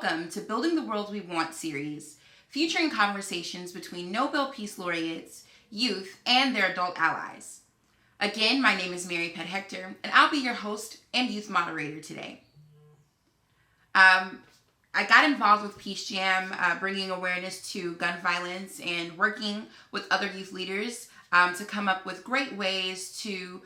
Welcome to Building the World We Want series, featuring conversations between Nobel Peace Laureates, youth, and their adult allies. Again, my name is Mary Pet Hector, and I'll be your host and youth moderator today. I got involved with Peace Jam, bringing awareness to gun violence and working with other youth leaders to come up with great ways to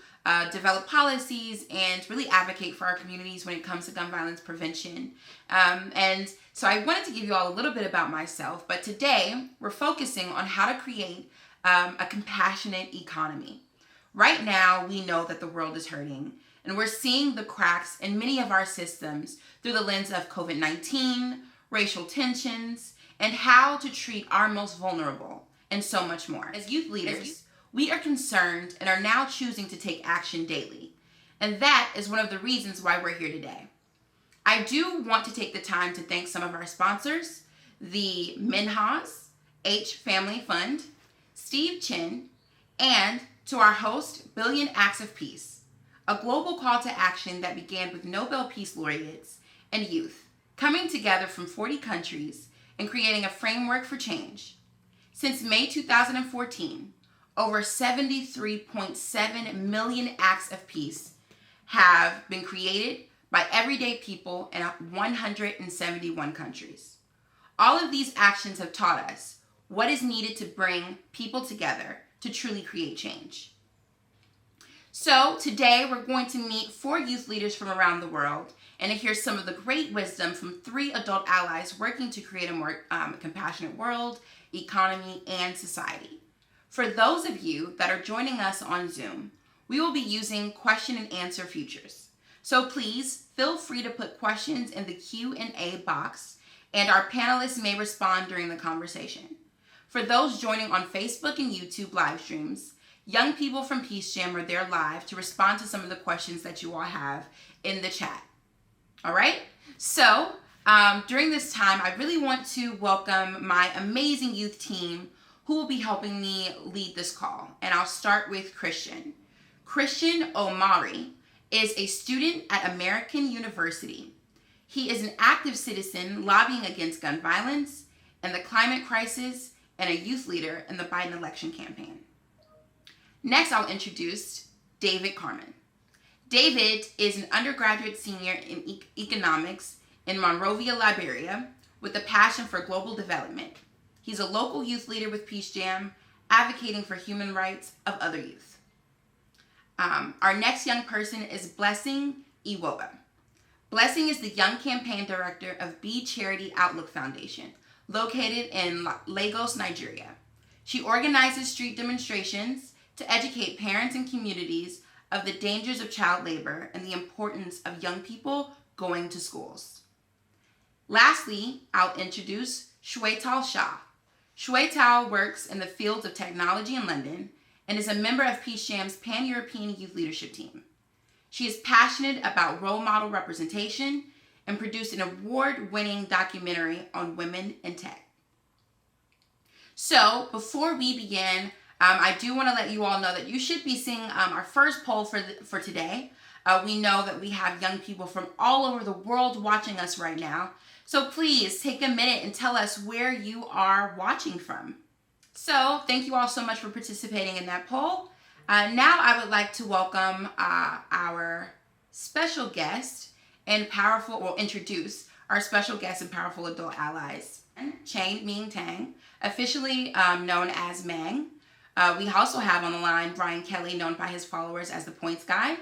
develop policies and really advocate for our communities when it comes to gun violence prevention. And so I wanted to give you all a little bit about myself, but today we're focusing on how to create a compassionate economy. Right now, we know that the world is hurting, and we're seeing the cracks in many of our systems through the lens of COVID-19, racial tensions, and how to treat our most vulnerable, and so much more. As youth leaders, we are concerned and are now choosing to take action daily. And that is one of the reasons why we're here today. I do want to take the time to thank some of our sponsors, the Minhas, H Family Fund, Steve Chin, and to our host, Billion Acts of Peace, a global call to action that began with Nobel Peace Laureates and youth coming together from 40 countries and creating a framework for change. Since May 2014, over 73.7 million acts of peace have been created by everyday people in 171 countries. All of these actions have taught us what is needed to bring people together to truly create change. So today we're going to meet 4 youth leaders from around the world and to hear some of the great wisdom from 3 adult allies working to create a more compassionate world, economy, and society. For those of you that are joining us on Zoom, we will be using question and answer features. So please feel free to put questions in the Q&A box, and our panelists may respond during the conversation. For those joining on Facebook and YouTube live streams, young people from Peace Jam are there live to respond to some of the questions that you all have in the chat. All right? So during this time, I really want to welcome my amazing youth team who will be helping me lead this call. And I'll start with Christian. Christian Omari is a student at American University. He is an active citizen lobbying against gun violence and the climate crisis and a youth leader in the Biden election campaign. Next, I'll introduce David Carmen. David is an undergraduate senior in economics in Monrovia, Liberia, with a passion for global development. He's a local youth leader with Peace Jam, advocating for human rights of other youth. Our next young person is Blessing Iwoba. Blessing is the young campaign director of Be Charity Outlook Foundation, located in Lagos, Nigeria. She organizes street demonstrations to educate parents and communities of the dangers of child labor and the importance of young people going to schools. Lastly, I'll introduce Shweta Shah. Shweta works in the fields of technology in London and is a member of Peace Jam's Pan-European Youth Leadership Team. She is passionate about role model representation and produced an award-winning documentary on women in tech. So before we begin, I do want to let you all know that you should be seeing our first poll for today. We know that we have young people from all over the world watching us right now. So please take a minute and tell us where you are watching from. So thank you all so much for participating in that poll. Now I would like to welcome our special guest and introduce our special guest and powerful adult allies, Chang Ming Tang, officially known as Mang. We also have on the line Brian Kelly, known by his followers as the Points Guy,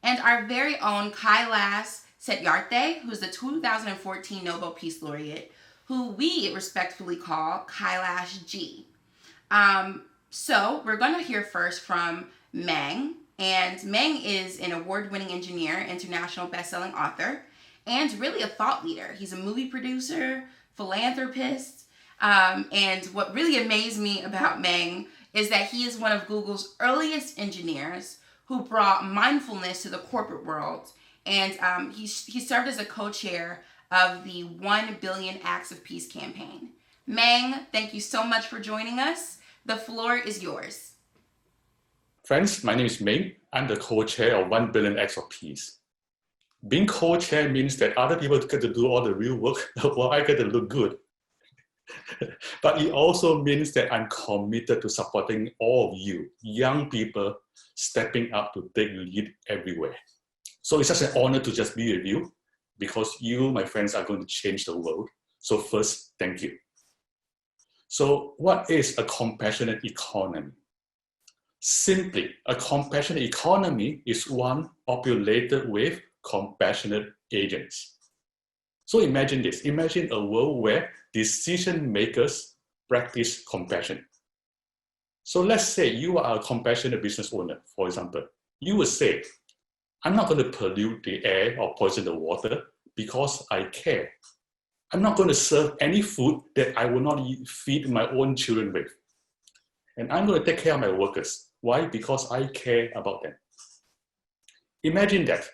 and our very own Kailash Satyarthi, who's the 2014 Nobel Peace Laureate, who we respectfully call Kailash G. So we're going to hear first from Mang, and Mang is an award-winning engineer, international best-selling author, and really a thought leader. He's a movie producer, philanthropist, and what really amazed me about Mang is that he is one of Google's earliest engineers who brought mindfulness to the corporate world. And he served as a co-chair of the 1 Billion Acts of Peace campaign. Mang, thank you so much for joining us. The floor is yours. Friends, my name is Ming. I'm the co-chair of 1 Billion Acts of Peace. Being co-chair means that other people get to do all the real work while I get to look good. But it also means that I'm committed to supporting all of you, young people, stepping up to take lead everywhere. So it's such an honor to just be with you, because you, my friends, are going to change the world. So first, thank you. So what is a compassionate economy? Simply, a compassionate economy is one populated with compassionate agents. So imagine this. Imagine a world where decision makers practice compassion. So let's say you are a compassionate business owner, for example. You would say, I'm not going to pollute the air or poison the water because I care. I'm not going to serve any food that I will not feed my own children with. And I'm going to take care of my workers. Why? Because I care about them. Imagine that.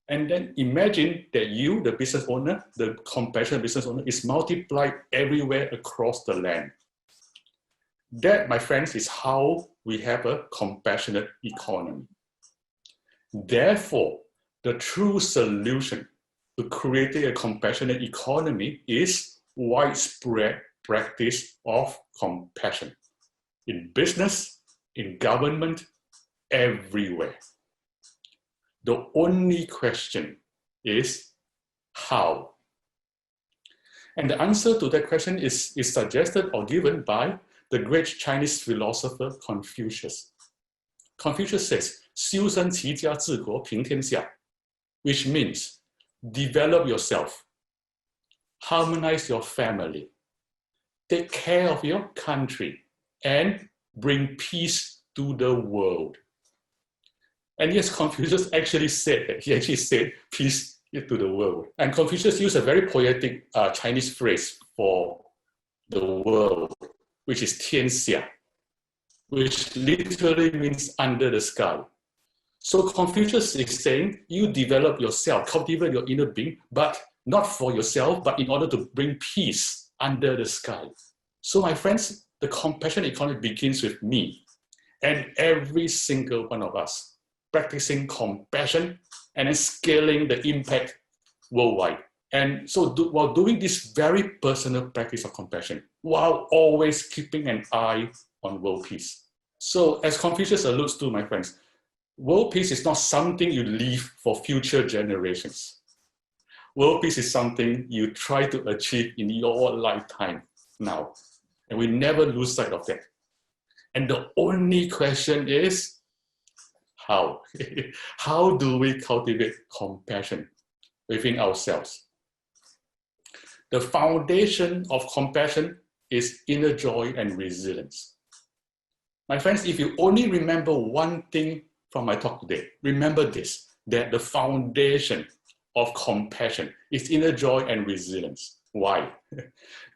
And then imagine that you, the business owner, the compassionate business owner, is multiplied everywhere across the land. That, my friends, is how we have a compassionate economy. Therefore, the true solution to creating a compassionate economy is widespread practice of compassion in business, in government, everywhere. The only question is how? And the answer to that question is suggested or given by the great Chinese philosopher Confucius. Confucius says, 修身齐家治国平天下, which means develop yourself, harmonize your family, take care of your country, and bring peace to the world. And yes, Confucius actually said that. He actually said peace to the world. And Confucius used a very poetic Chinese phrase for the world, which is 天下, which literally means under the sky. So Confucius is saying, you develop yourself, cultivate your inner being, but not for yourself, but in order to bring peace under the sky. So my friends, the compassionate economy begins with me and every single one of us practicing compassion and then scaling the impact worldwide. And so while doing this very personal practice of compassion, while always keeping an eye on world peace. So as Confucius alludes to, my friends, world peace is not something you leave for future generations. World peace is something you try to achieve in your lifetime now. And we never lose sight of that. And the only question is, how? How do we cultivate compassion within ourselves? The foundation of compassion is inner joy and resilience. My friends, if you only remember one thing from my talk today, remember this, that the foundation of compassion is inner joy and resilience. Why?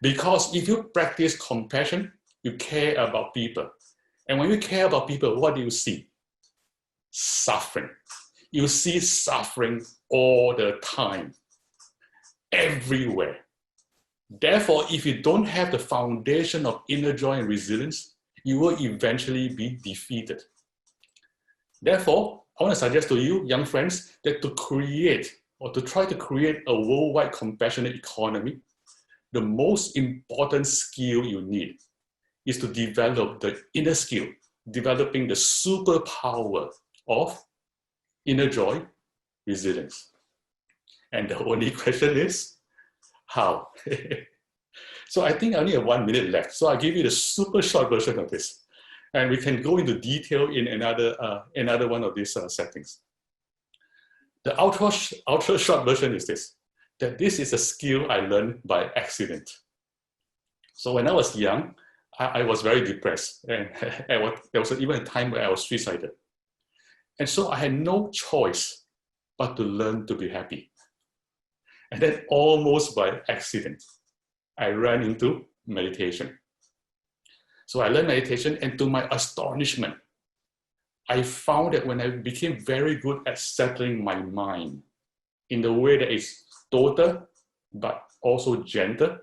Because if you practice compassion, you care about people. And when you care about people, what do you see? Suffering. You see suffering all the time, everywhere. Therefore, if you don't have the foundation of inner joy and resilience, you will eventually be defeated. Therefore, I want to suggest to you, young friends, that to create or to try to create a worldwide compassionate economy, the most important skill you need is to develop the inner skill, developing the superpower of inner joy, resilience. And the only question is, how? So I think I only have 1 minute left. So I'll give you the super short version of this. And we can go into detail in another one of these settings. The ultra short version is this, that this is a skill I learned by accident. So when I was young, I was very depressed. And there was even a time where I was suicidal. And so I had no choice but to learn to be happy. And then almost by accident, I ran into meditation. So I learned meditation, and to my astonishment, I found that when I became very good at settling my mind in the way that is total, but also gentle,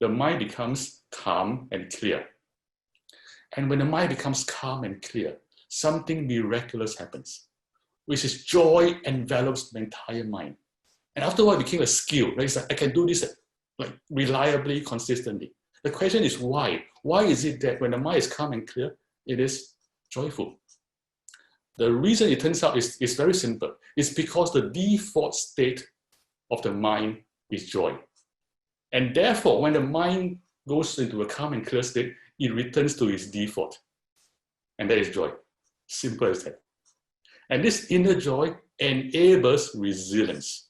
the mind becomes calm and clear. And when the mind becomes calm and clear, something miraculous happens. which is joy envelops the entire mind. And afterward, it became a skill. Right? It's like, I can do this like reliably, consistently. The question is why? Why is it that when the mind is calm and clear, it is joyful? The reason it turns out is very simple. It's because the default state of the mind is joy. And therefore, when the mind goes into a calm and clear state, it returns to its default. And that is joy. Simple as that. And this inner joy enables resilience,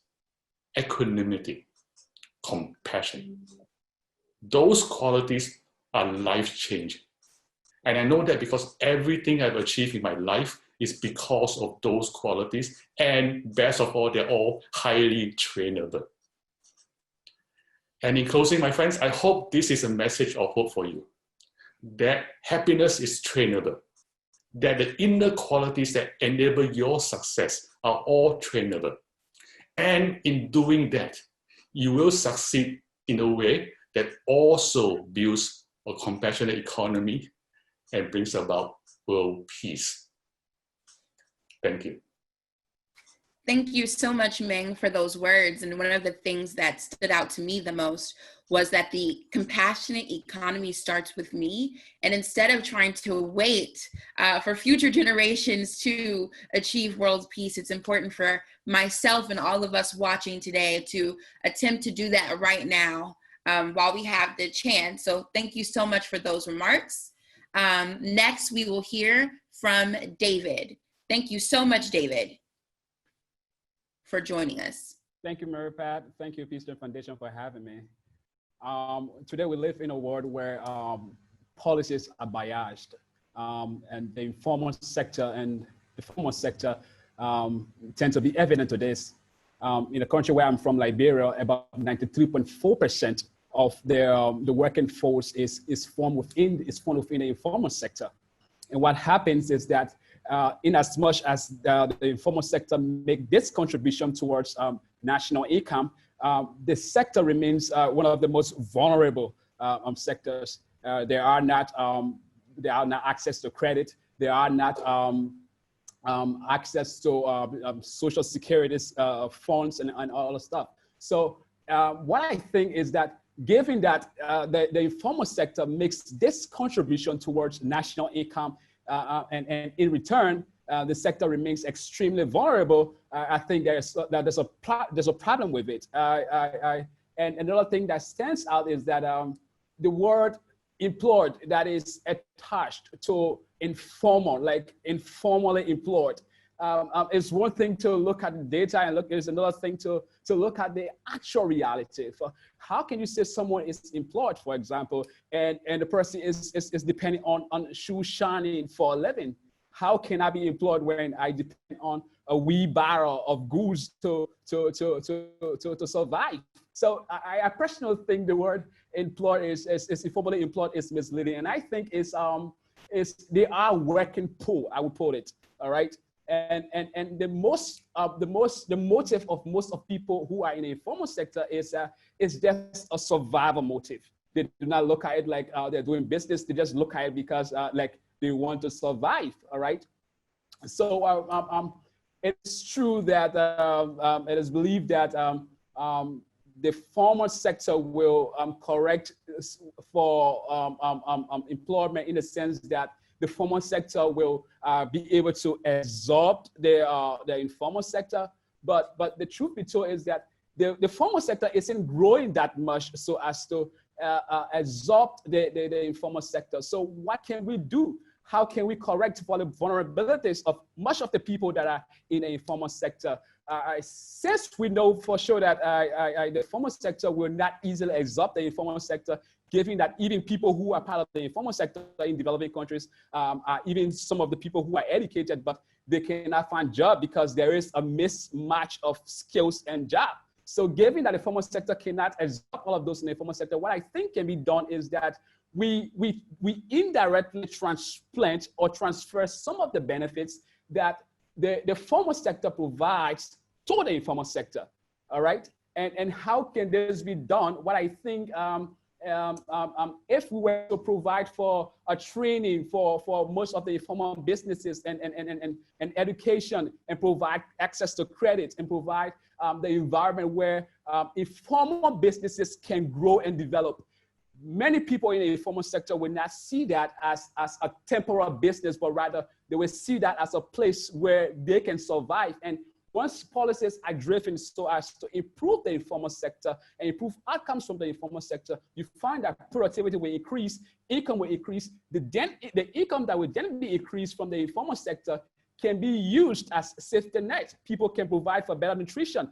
equanimity, compassion. Those qualities are life-changing. And I know that because everything I've achieved in my life is because of those qualities. And best of all, they're all highly trainable. And in closing, my friends, I hope this is a message of hope for you. That happiness is trainable. That the inner qualities that enable your success are all trainable. And in doing that, you will succeed in a way that also builds a compassionate economy and brings about world peace. Thank you. Thank you so much, Meng, for those words. And one of the things that stood out to me the most was that the compassionate economy starts with me. And instead of trying to wait for future generations to achieve world peace, it's important for myself and all of us watching today to attempt to do that right now while we have the chance. So thank you so much for those remarks. Next, we will hear from David. Thank you so much, David, for joining us. Thank you, Mary Pat. Thank you, Peace Foundation, for having me. Today, we live in a world where policies are biased, and the informal sector and the formal sector tend to be evident to this. In the country where I'm from, Liberia, about 93.4% of the working force is formed within the informal sector. And what happens is that in as much as the informal sector make this contribution towards national income, the sector remains one of the most vulnerable sectors. There are not access to credit. There are not access to social security funds and all the stuff. So what I think is that given that the informal sector makes this contribution towards national income, and in return, the sector remains extremely vulnerable. I think there's a problem with it. And another thing that stands out is that the word employed that is attached to informal, like informally employed, is one thing to look at the data, and is another thing to look at the actual reality. For how can you say someone is employed, for example, and the person is depending on shoe shining for a living? How can I be employed when I depend on a wheelbarrow of goods to survive? So I personally think the word employed is informally employed is misleading, and I think they are working poor, I would put it. All right. And the motive of most of people who are in the informal sector is just a survival motive. They do not look at it like they're doing business. They just look at it because like they want to survive. All right. So it's true that it is believed that the formal sector will correct for employment in the sense that the formal sector will be able to absorb the informal sector. But the truth be told is that the formal sector isn't growing that much so as to absorb the informal sector. So what can we do? How can we correct for the vulnerabilities of much of the people that are in the informal sector? Since we know for sure that the formal sector will not easily absorb the informal sector, given that even people who are part of the informal sector in developing countries are even some of the people who are educated, but they cannot find jobs because there is a mismatch of skills and job. So given that the formal sector cannot absorb all of those in the informal sector, what I think can be done is that we indirectly transplant or transfer some of the benefits that the formal sector provides to the informal sector, all right? And how can this be done? What I think if we were to provide for a training for most of the informal businesses and education, and provide access to credit, and provide the environment where informal businesses can grow and develop, many people in the informal sector will not see that as a temporary business, but rather they will see that as a place where they can survive. And once policies are driven so as to improve the informal sector and improve outcomes from the informal sector, you find that productivity will increase, income will increase. The income that will then be increased from the informal sector can be used as safety net. People can provide for better nutrition.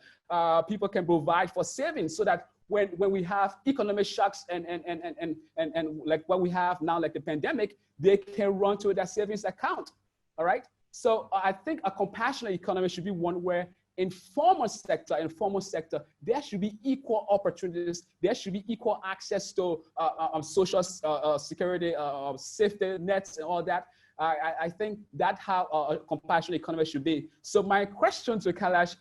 People can provide for savings, so that when we have economic shocks and like what we have now, like the pandemic, they can run to that savings account. All right. So I think a compassionate economy should be one where informal sector, there should be equal opportunities. There should be equal access to social security, safety nets, and all that. I think that's how a compassionate economy should be. So my question to Kailash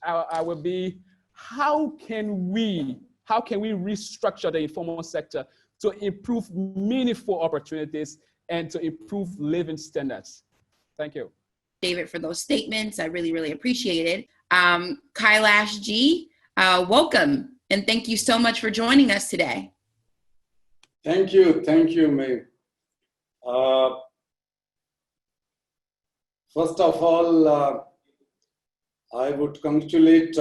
will be, how can we restructure the informal sector to improve meaningful opportunities and to improve living standards? Thank you, David, for those statements. I really, really appreciate it. Kailash G, welcome, and thank you so much for joining us today. Thank you, May. First of all, I would congratulate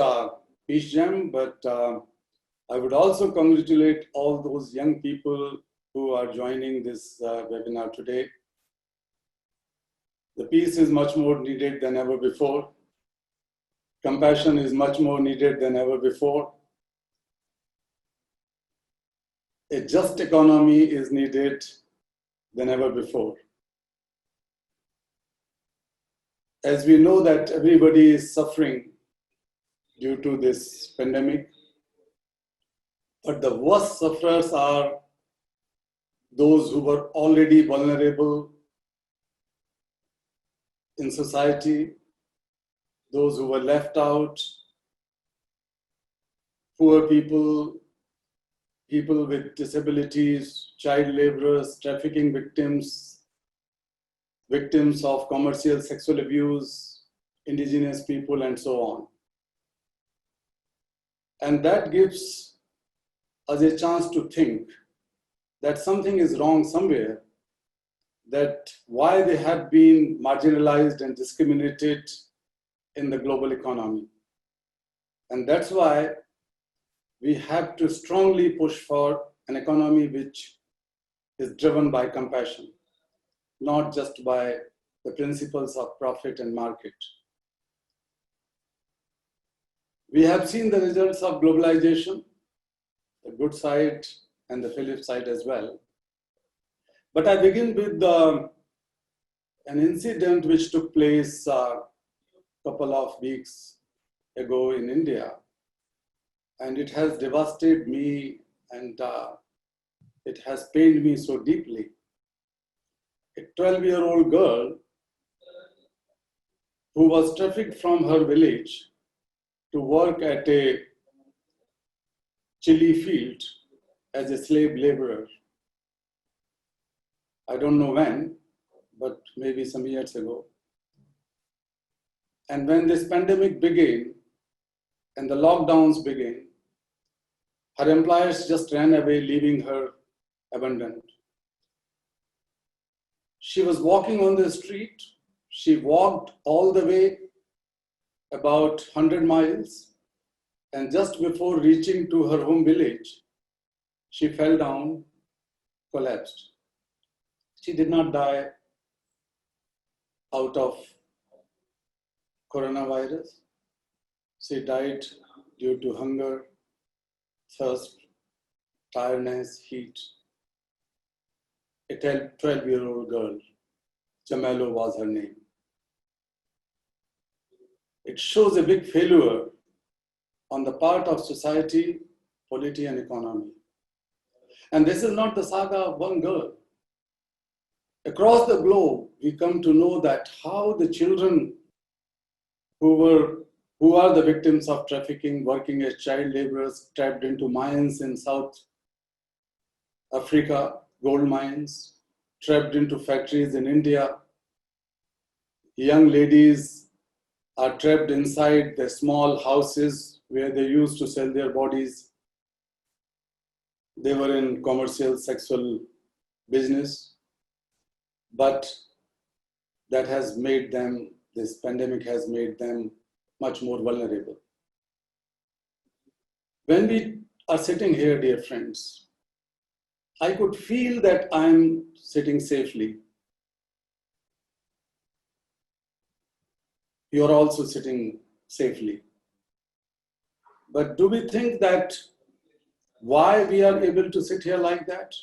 Peace Jam, but I would also congratulate all those young people who are joining this webinar today. The peace is much more needed than ever before. Compassion is much more needed than ever before. A just economy is needed than ever before. As we know that everybody is suffering due to this pandemic, but the worst sufferers are those who were already vulnerable in society, those who were left out, poor people, people with disabilities, child laborers, trafficking victims, victims of commercial sexual abuse, indigenous people, and so on. And that gives us a chance to think that something is wrong somewhere, that why they have been marginalized and discriminated in the global economy. And that's why we have to strongly push for an economy which is driven by compassion, not just by the principles of profit and market. We have seen the results of globalization, the good side and the flip side as well. But I begin with an incident which took place a couple of weeks ago in India. And it has devastated me, and it has pained me so deeply. A 12-year-old girl who was trafficked from her village to work at a chili field as a slave laborer. I don't know when, but maybe some years ago. And when this pandemic began and the lockdowns began, her employers just ran away, leaving her abandoned. She was walking on the street. She walked all the way about 100 miles. And just before reaching to her home village, she fell down, collapsed. She did not die out of coronavirus. She died due to hunger, thirst, tiredness, heat. A 12-year-old girl, Jamalo was her name. It shows a big failure on the part of society, polity, and economy. And this is not the saga of one girl. Across the globe, we come to know that how the children who are the victims of trafficking, working as child laborers, trapped into mines in South Africa, gold mines, trapped into factories in India. Young ladies are trapped inside their small houses where they used to sell their bodies. They were in commercial sexual business, but that has made them, this pandemic has made them much more vulnerable. When we are sitting here, dear friends, I could feel that I'm sitting safely. You're also sitting safely. But do we think that why we are able to sit here like that?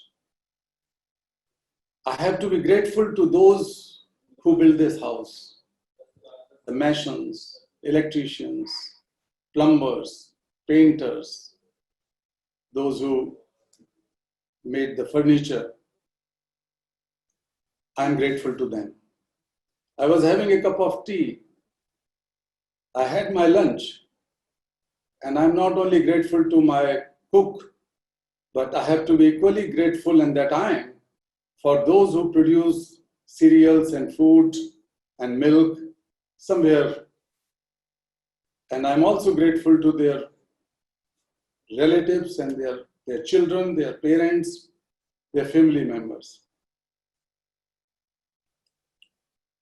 I have to be grateful to those who built this house, the masons, electricians, plumbers, painters, those who made the furniture. I'm grateful to them. I was having a cup of tea. I had my lunch. And I'm not only grateful to my cook, but I have to be equally grateful in that time for those who produce cereals and food and milk somewhere. And I'm also grateful to their relatives and their children, their parents, their family members.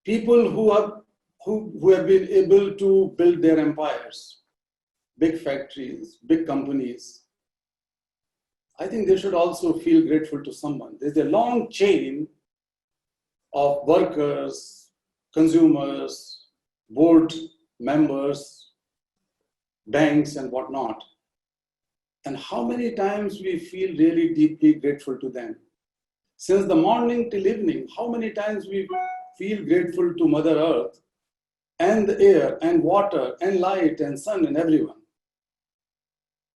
People who have been able to build their empires, big factories, big companies, I think they should also feel grateful to someone. There's a long chain of workers, consumers, board members, banks, and whatnot. And how many times we feel really deeply grateful to them. Since the morning till evening, how many times we feel grateful to Mother Earth and the air and water and light and sun and everyone.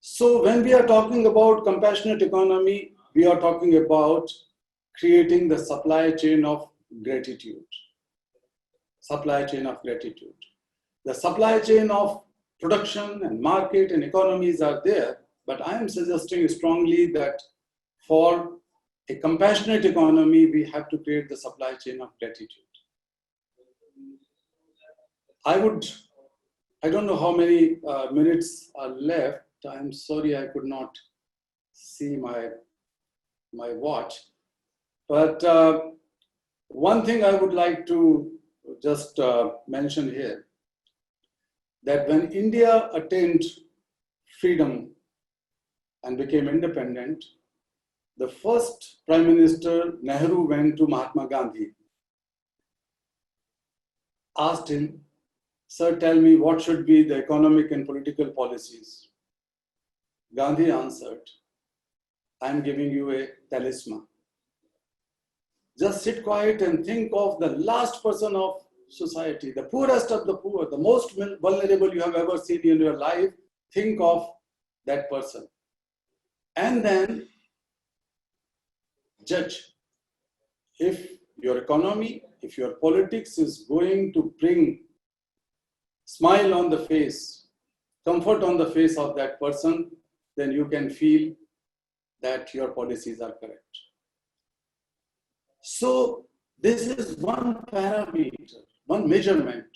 So when we are talking about compassionate economy, we are talking about creating the supply chain of gratitude. Supply chain of gratitude. The supply chain of production and market and economies are there, but I am suggesting strongly that for a compassionate economy, we have to create the supply chain of gratitude. I don't know how many minutes are left. I'm sorry I could not see my watch. But one thing I would like to just mention here, that when India attained freedom and became independent, the first Prime Minister, Nehru, went to Mahatma Gandhi, asked him, "Sir, tell me what should be the economic and political policies?" Gandhi answered, "I'm giving you a talisman. Just sit quiet and think of the last person of society, the poorest of the poor, the most vulnerable you have ever seen in your life. Think of that person. And then judge if your economy, if your politics is going to bring smile on the face, comfort on the face of that person, then you can feel that your policies are correct." So this is one parameter, one measurement.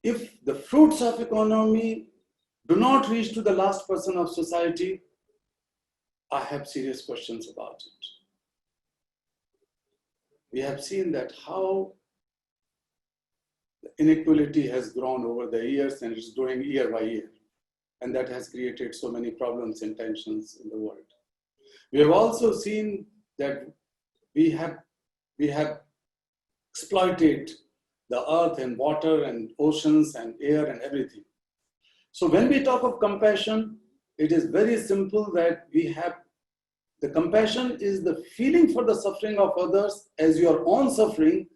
If the fruits of economy do not reach to the last person of society, I have serious questions about it. We have seen that how the inequality has grown over the years and it's growing year by year. And that has created so many problems and tensions in the world. We have also seen that we have exploited the earth and water and oceans and air and everything. So when we talk of compassion, it is very simple that the compassion is the feeling for the suffering of others as your own suffering,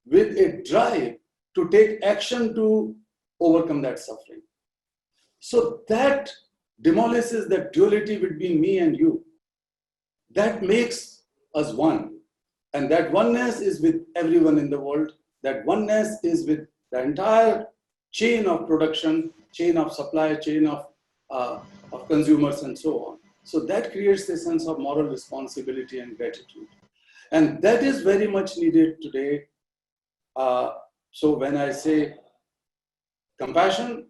with a drive to take action to overcome that suffering. So that demolishes the duality between me and you. That makes us one. And that oneness is with everyone in the world. That oneness is with the entire chain of production, chain of supply, chain of consumers, and so on. So that creates a sense of moral responsibility and gratitude. And that is very much needed today. So when I say compassion,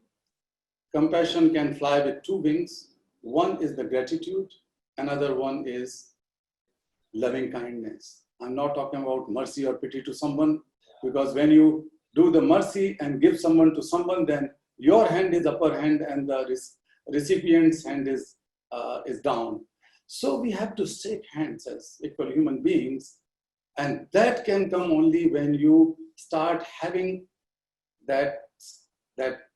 compassion can fly with two wings. One is the gratitude, another one is loving kindness. I'm not talking about mercy or pity to someone, because when you do the mercy and give someone to someone, then your hand is upper hand and the recipient's hand is down. So we have to shake hands as equal human beings, and that can come only when you start having that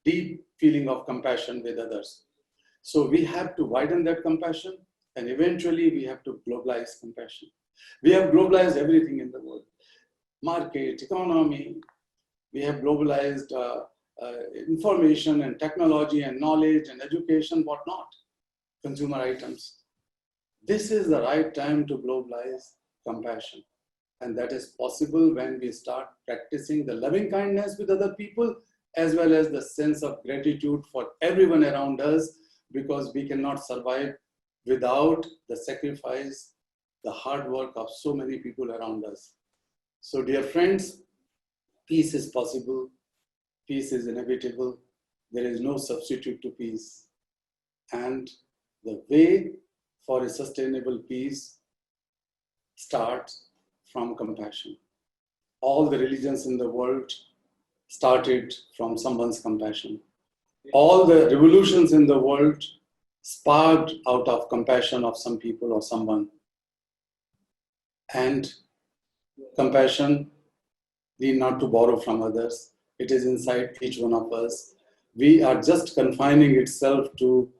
deep feeling of compassion with others. So we have to widen that compassion, and eventually we have to globalize compassion. We have globalized everything in the world. Market, economy, we have globalized information and technology and knowledge and education, whatnot, consumer items. This is the right time to globalize compassion. And that is possible when we start practicing the loving kindness with other people, as well as the sense of gratitude for everyone around us, because we cannot survive without the sacrifice, the hard work of so many people around us. So dear friends, peace is possible, peace is inevitable, there is no substitute to peace. And the way for a sustainable peace starts from compassion. All the religions in the world started from someone's compassion. All the revolutions in the world sparked out of compassion of some people or someone. And compassion need not to borrow from others. It is inside each one of us. We are just confining itself to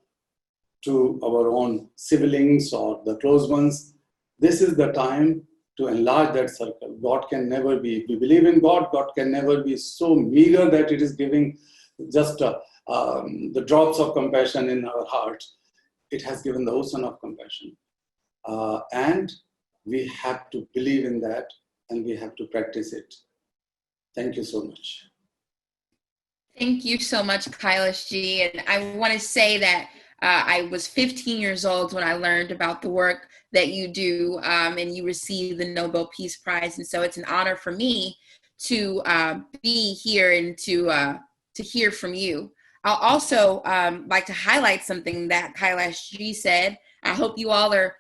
our own siblings or the close ones. This is the time to enlarge that circle. God can never be, if we believe in God, God can never be so meager that it is giving just the drops of compassion in our heart. It has given the ocean of compassion. And we have to believe in that, and we have to practice it. Thank you so much. Thank you so much, Kailash ji. And I want to say that I was 15 years old when I learned about the work that you do, and you received the Nobel Peace Prize. And so it's an honor for me to be here and to hear from you. I'll also like to highlight something that Kailash ji said. I hope you all are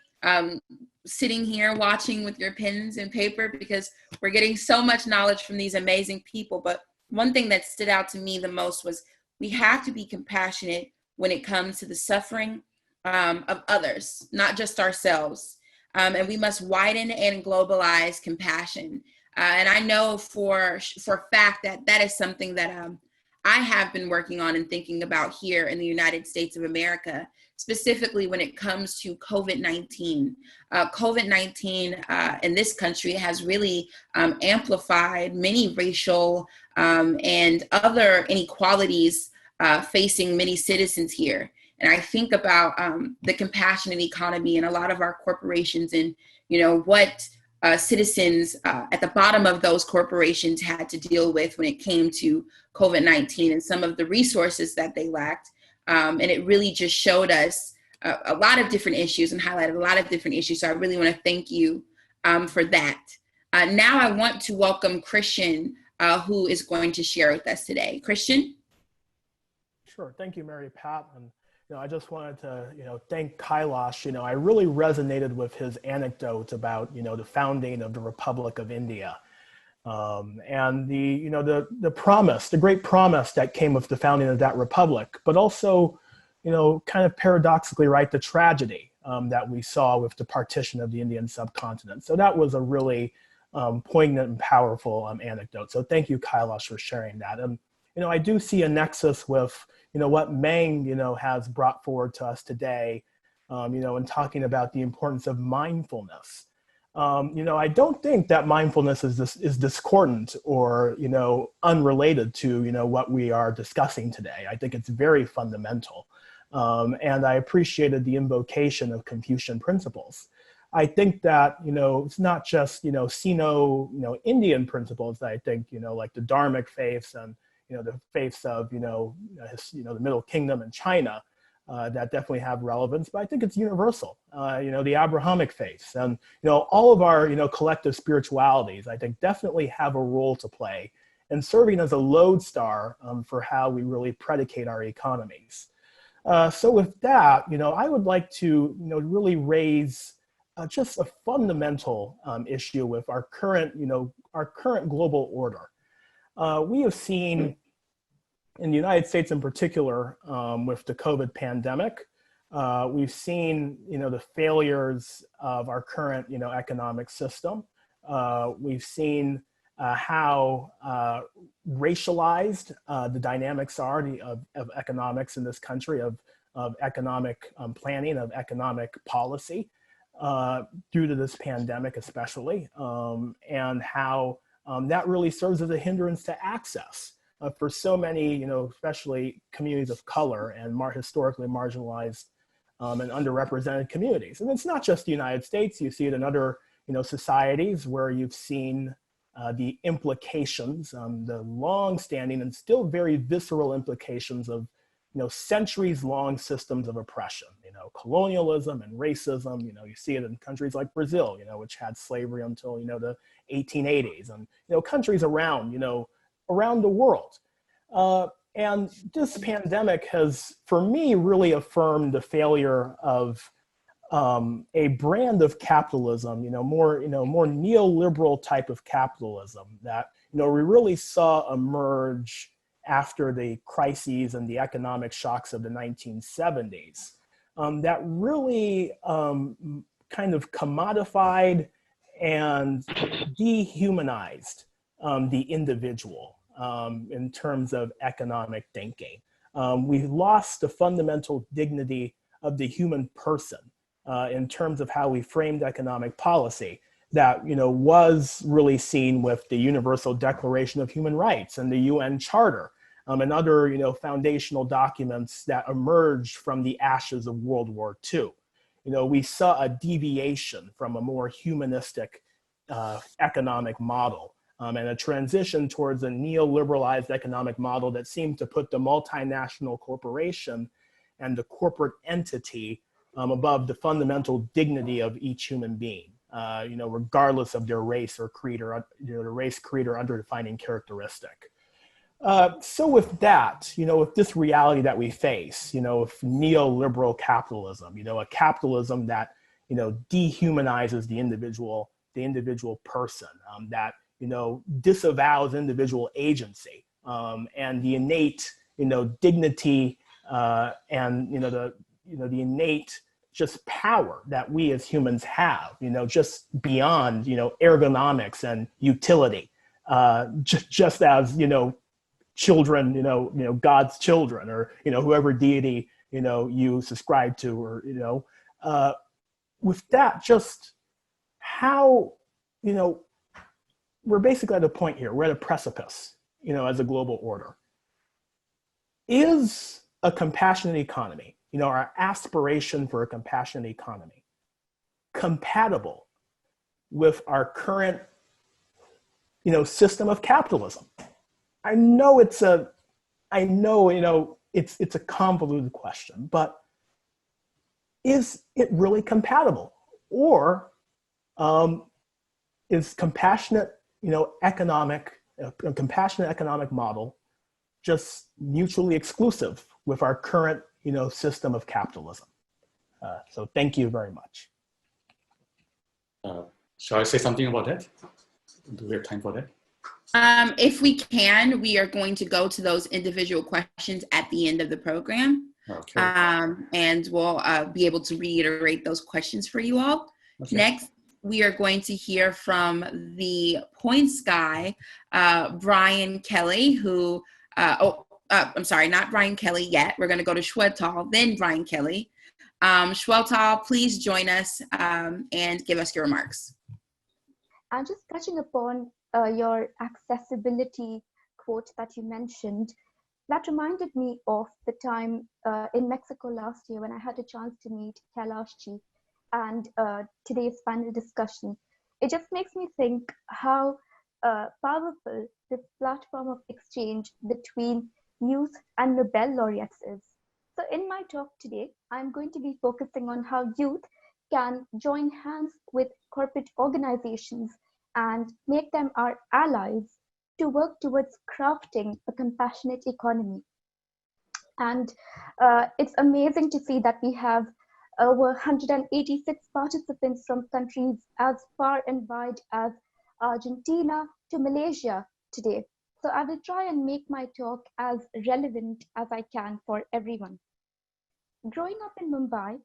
sitting here watching with your pens and paper, because we're getting so much knowledge from these amazing people. But one thing that stood out to me the most was we have to be compassionate when it comes to the suffering of others, not just ourselves. And we must widen and globalize compassion. And I know for a fact that that is something that I have been working on and thinking about here in the United States of America, specifically when it comes to COVID-19. COVID-19 in this country has really amplified many racial and other inequalities facing many citizens here. And I think about the compassionate economy and a lot of our corporations, and what citizens at the bottom of those corporations had to deal with when it came to COVID-19 and some of the resources that they lacked. And it really just showed us a lot of different issues and highlighted a lot of different issues. So I really want to thank you for that. Now I want to welcome Christian, who is going to share with us today. Christian? Sure. Thank you, Mary Pat. And I just wanted to thank Kailash. I really resonated with his anecdote about the founding of the Republic of India, and the promise, the great promise that came with the founding of that republic, but also kind of paradoxically, right, the tragedy that we saw with the partition of the Indian subcontinent. So that was a really poignant and powerful anecdote. So thank you, Kailash, for sharing that. And I do see a nexus with what Meng has brought forward to us today, in talking about the importance of mindfulness. I don't think that mindfulness is discordant or unrelated to what we are discussing today. I think it's very fundamental, and I appreciated the invocation of Confucian principles. I think that it's not just Sino-Indian principles that I think like the Dharmic faiths and the faiths of the Middle Kingdom and China, that definitely have relevance, but I think it's universal. The Abrahamic faiths and, all of our, collective spiritualities, I think definitely have a role to play in serving as a lodestar for how we really predicate our economies. So with that, I would like to, really raise just a fundamental issue with our current global order. We have seen in the United States in particular, with the COVID pandemic, we've seen, the failures of our current, economic system. We've seen how racialized the dynamics are of economics in this country, of economic planning, of economic policy, due to this pandemic especially, and how that really serves as a hindrance to access for so many, especially communities of color and historically marginalized and underrepresented communities. And it's not just the United States. You see it in other, societies where you've seen the implications, the long-standing and still very visceral implications of, centuries-long systems of oppression, colonialism and racism. You see it in countries like Brazil, which had slavery until, the 1880s, and, countries around, around the world. And this pandemic has, for me, really affirmed the failure of a brand of capitalism, more neoliberal type of capitalism that, we really saw emerge after the crises and the economic shocks of the 1970s, that really kind of commodified and dehumanized the individual in terms of economic thinking. We've lost the fundamental dignity of the human person in terms of how we framed economic policy that, was really seen with the Universal Declaration of Human Rights and the UN Charter and other, foundational documents that emerged from the ashes of World War II. We saw a deviation from a more humanistic economic model and a transition towards a neoliberalized economic model that seemed to put the multinational corporation and the corporate entity above the fundamental dignity of each human being, regardless of their race or creed or their race, creed, or underdefining characteristic. So with that, with this reality that we face, with neoliberal capitalism, a capitalism that, dehumanizes the individual person, that, disavows individual agency, and the innate, dignity, and, the innate just power that we as humans have, just beyond, ergonomics and utility, just as, children, God's children, or, whoever deity, you subscribe to, or, with that, just how, we're basically at a point here, we're at a precipice, as a global order. Is a compassionate economy, our aspiration for a compassionate economy, compatible with our current, system of capitalism? I know it's a convoluted question, but is it really compatible? Or is compassionate, a compassionate economic model just mutually exclusive with our current, system of capitalism? So thank you very much. Shall I say something about that? Do we have time for that? If we can, we are going to go to those individual questions at the end of the program. Okay. And we'll be able to reiterate those questions for you all. Okay. Next, we are going to hear from the points guy, Brian Kelly, who, I'm sorry, not Brian Kelly yet. We're going to go to Shweta, then Brian Kelly. Shweta, please join us and give us your remarks. I'm just touching upon your accessibility quote that you mentioned. That reminded me of the time in Mexico last year when I had a chance to meet Kailash and today's panel discussion. It just makes me think how powerful this platform of exchange between youth and Nobel laureates is. So in my talk today, I'm going to be focusing on how youth can join hands with corporate organizations and make them our allies to work towards crafting a compassionate economy. And it's amazing to see that we have over 186 participants from countries as far and wide as Argentina to Malaysia today. So I will try and make my talk as relevant as I can for everyone. Growing up in Mumbai,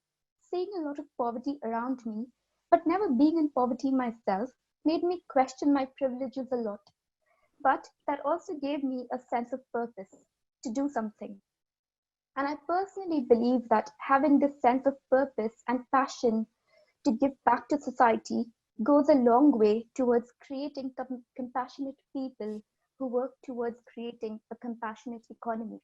seeing a lot of poverty around me, but never being in poverty myself, made me question my privileges a lot. But that also gave me a sense of purpose to do something. And I personally believe that having this sense of purpose and passion to give back to society goes a long way towards creating compassionate people who work towards creating a compassionate economy.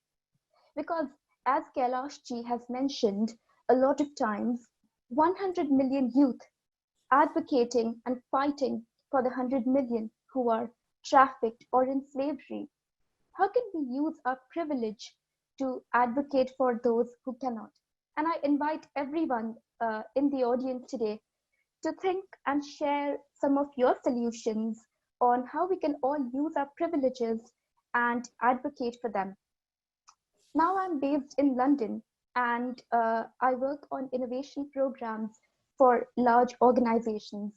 Because as Kailash ji has mentioned a lot of times, 100 million youth advocating and fighting for the 100 million who are trafficked or in slavery. How can we use our privilege to advocate for those who cannot? And I invite everyone in the audience today to think and share some of your solutions on how we can all use our privileges and advocate for them. Now I'm based in London and I work on innovation programs for large organizations.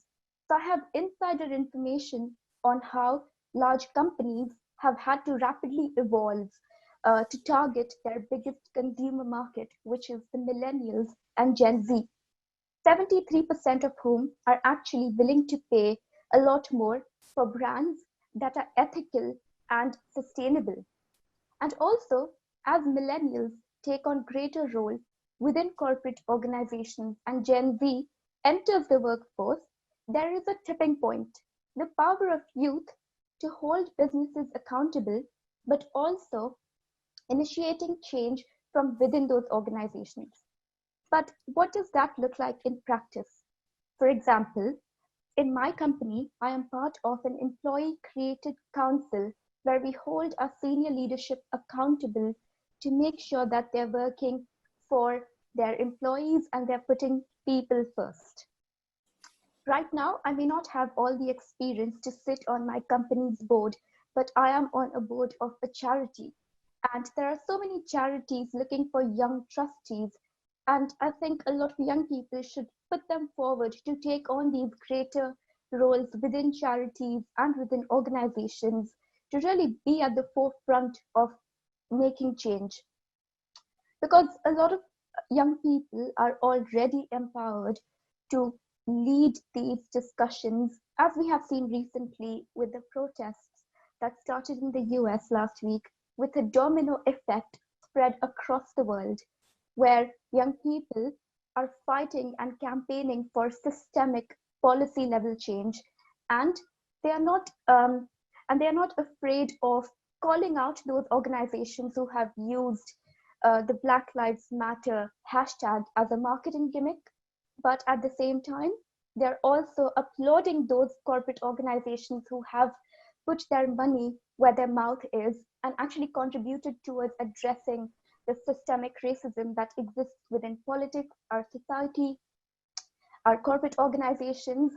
So I have insider information on how large companies have had to rapidly evolve to target their biggest consumer market, which is the millennials and Gen Z. 73% of whom are actually willing to pay a lot more for brands that are ethical and sustainable. And also, as millennials take on greater role within corporate organizations and Gen Z enters the workforce, there is a tipping point. The power of youth to hold businesses accountable, but also initiating change from within those organizations. But what does that look like in practice? For example, in my company, I am part of an employee-created council where we hold our senior leadership accountable to make sure that they're working for their employees and they're putting people first. Right now, I may not have all the experience to sit on my company's board, but I am on a board of a charity. And there are so many charities looking for young trustees. And I think a lot of young people should put them forward to take on these greater roles within charities and within organizations to really be at the forefront of making change. Because a lot of young people are already empowered to lead these discussions, as we have seen recently with the protests that started in the US last week, with a domino effect spread across the world, where young people are fighting and campaigning for systemic policy level change, and they are not afraid of calling out those organizations who have used the Black Lives Matter hashtag as a marketing gimmick, but at the same time, they're also applauding those corporate organizations who have put their money where their mouth is and actually contributed towards addressing the systemic racism that exists within politics, our society, our corporate organizations,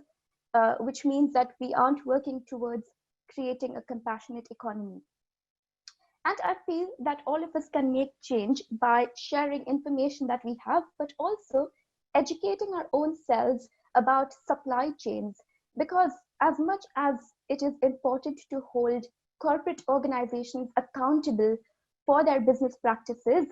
which means that we aren't working towards creating a compassionate economy. And I feel that all of us can make change by sharing information that we have, but also educating our own selves about supply chains. Because as much as it is important to hold corporate organizations accountable for their business practices,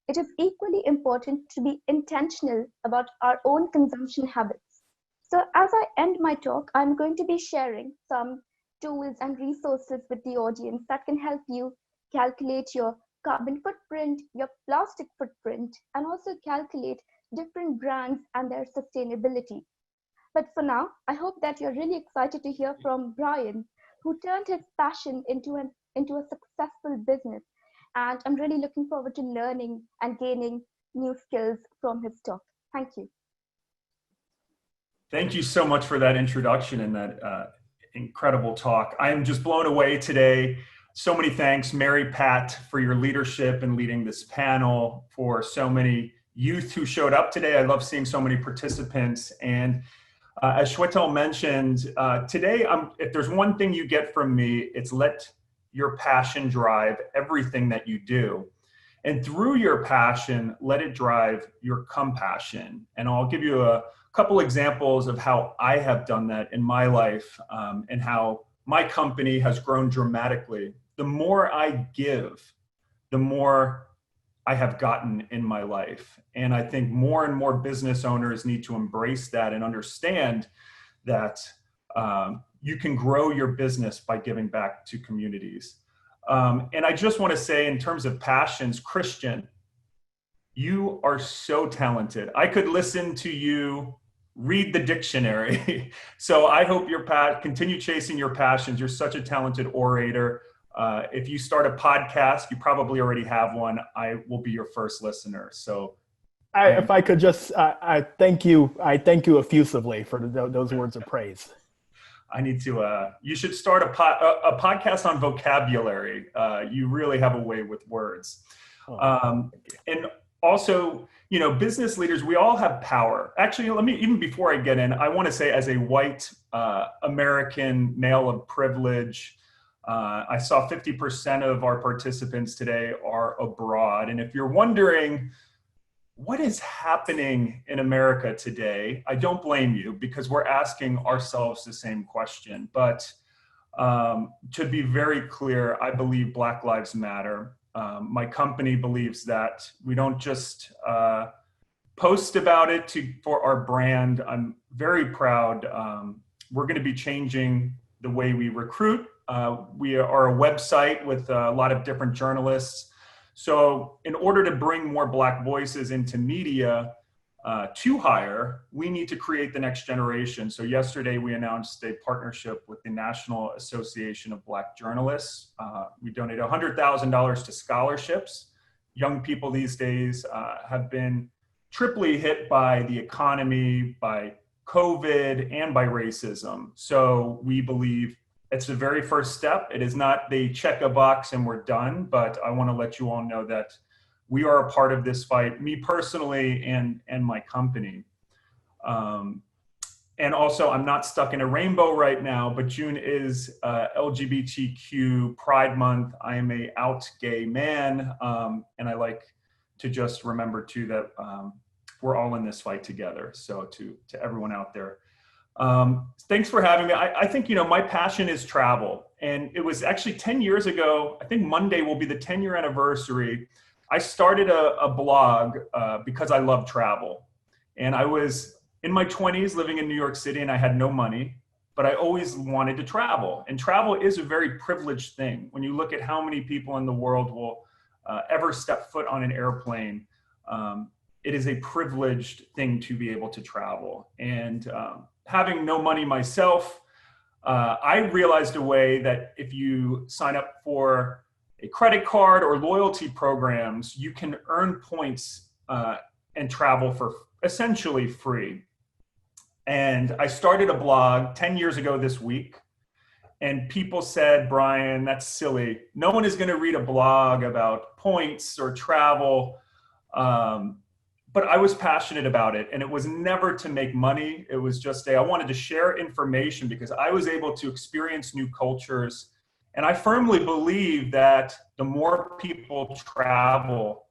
it is equally important to be intentional about our own consumption habits. So as I end my talk, I'm going to be sharing some tools and resources with the audience that can help you calculate your carbon footprint, your plastic footprint, and also calculate different brands and their sustainability. But for now, I hope that you're really excited to hear from Brian, who turned his passion into a successful business. And I'm really looking forward to learning and gaining new skills from his talk. Thank you. Thank you so much for that introduction and that incredible talk. I am just blown away today So many thanks, Mary Pat, for your leadership and leading this panel, for so many youth who showed up today. I love seeing so many participants. And as Shweta mentioned, today, if there's one thing you get from me, it's let your passion drive everything that you do. And through your passion, let it drive your compassion. And I'll give you a couple examples of how I have done that in my life, and how my company has grown dramatically. The more I give, the more I have gotten in my life. And I think more and more business owners need to embrace that and understand that you can grow your business by giving back to communities. And I just want to say, in terms of passions, Christian, you are so talented. I could listen to you read the dictionary. So I hope continue chasing your passions. You're such a talented orator. If you start a podcast, you probably already have one. I will be your first listener. So if I could just, I thank you effusively for those words of praise. I need to, you should start a podcast on vocabulary. You really have a way with words. And also, business leaders, we all have power. Actually, even before I get in, I want to say, as a white American male of privilege, I saw 50% of our participants today are abroad. And if you're wondering what is happening in America today, I don't blame you, because we're asking ourselves the same question. But to be very clear, I believe Black Lives Matter. My company believes that we don't just post about it for our brand. I'm very proud. We're going to be changing the way we recruit. We are a website with a lot of different journalists. So in order to bring more Black voices into media to hire, we need to create the next generation. So yesterday we announced a partnership with the National Association of Black Journalists. We donate $100,000 to scholarships. Young people these days have been triply hit by the economy, by COVID, and by racism. So we believe it's the very first step. It is not they check a box and we're done, but I want to let you all know that we are a part of this fight, me personally and my company. And also, I'm not stuck in a rainbow right now, but June is LGBTQ Pride Month. I am a out gay man, and I like to just remember too that we're all in this fight together. So to everyone out there. Thanks for having me. I think, my passion is travel. And it was actually 10 years ago, I think Monday will be the 10-year anniversary. I started a blog because I love travel. And I was in my 20s living in New York City, and I had no money, but I always wanted to travel. And travel is a very privileged thing. When you look at how many people in the world will ever step foot on an airplane, it is a privileged thing to be able to travel. And having no money myself, I realized a way that if you sign up for a credit card or loyalty programs, you can earn points and travel for essentially free. And I started a blog 10 years ago this week, and people said, Brian, that's silly. No one is going to read a blog about points or travel. But I was passionate about it, and it was never to make money. It was just I wanted to share information because I was able to experience new cultures. And I firmly believe that the more people travel,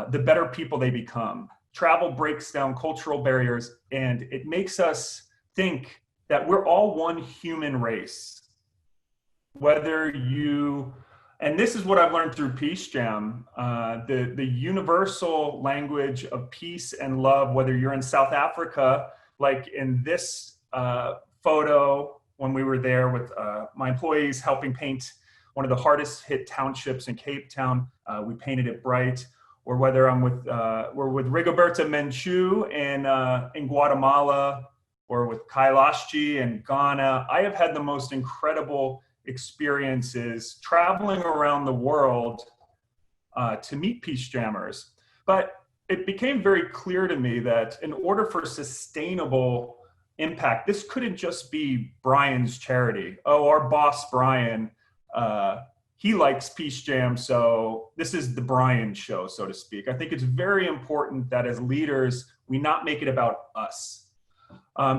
the better people they become. Travel breaks down cultural barriers, and it makes us think that we're all one human race. And this is what I've learned through Peace Jam, the universal language of peace and love, whether you're in South Africa, like in this photo when we were there with my employees helping paint one of the hardest hit townships in Cape Town. We painted it bright. Or whether we're with Rigoberta Menchú in Guatemala, or with Kailash in Ghana. I have had the most incredible experiences traveling around the world to meet peace jammers. But it became very clear to me that in order for sustainable impact, this couldn't just be Brian's charity. Oh, our boss, Brian, he likes Peace Jam, so this is the Brian show, so to speak. I think it's very important that as leaders, we not make it about us.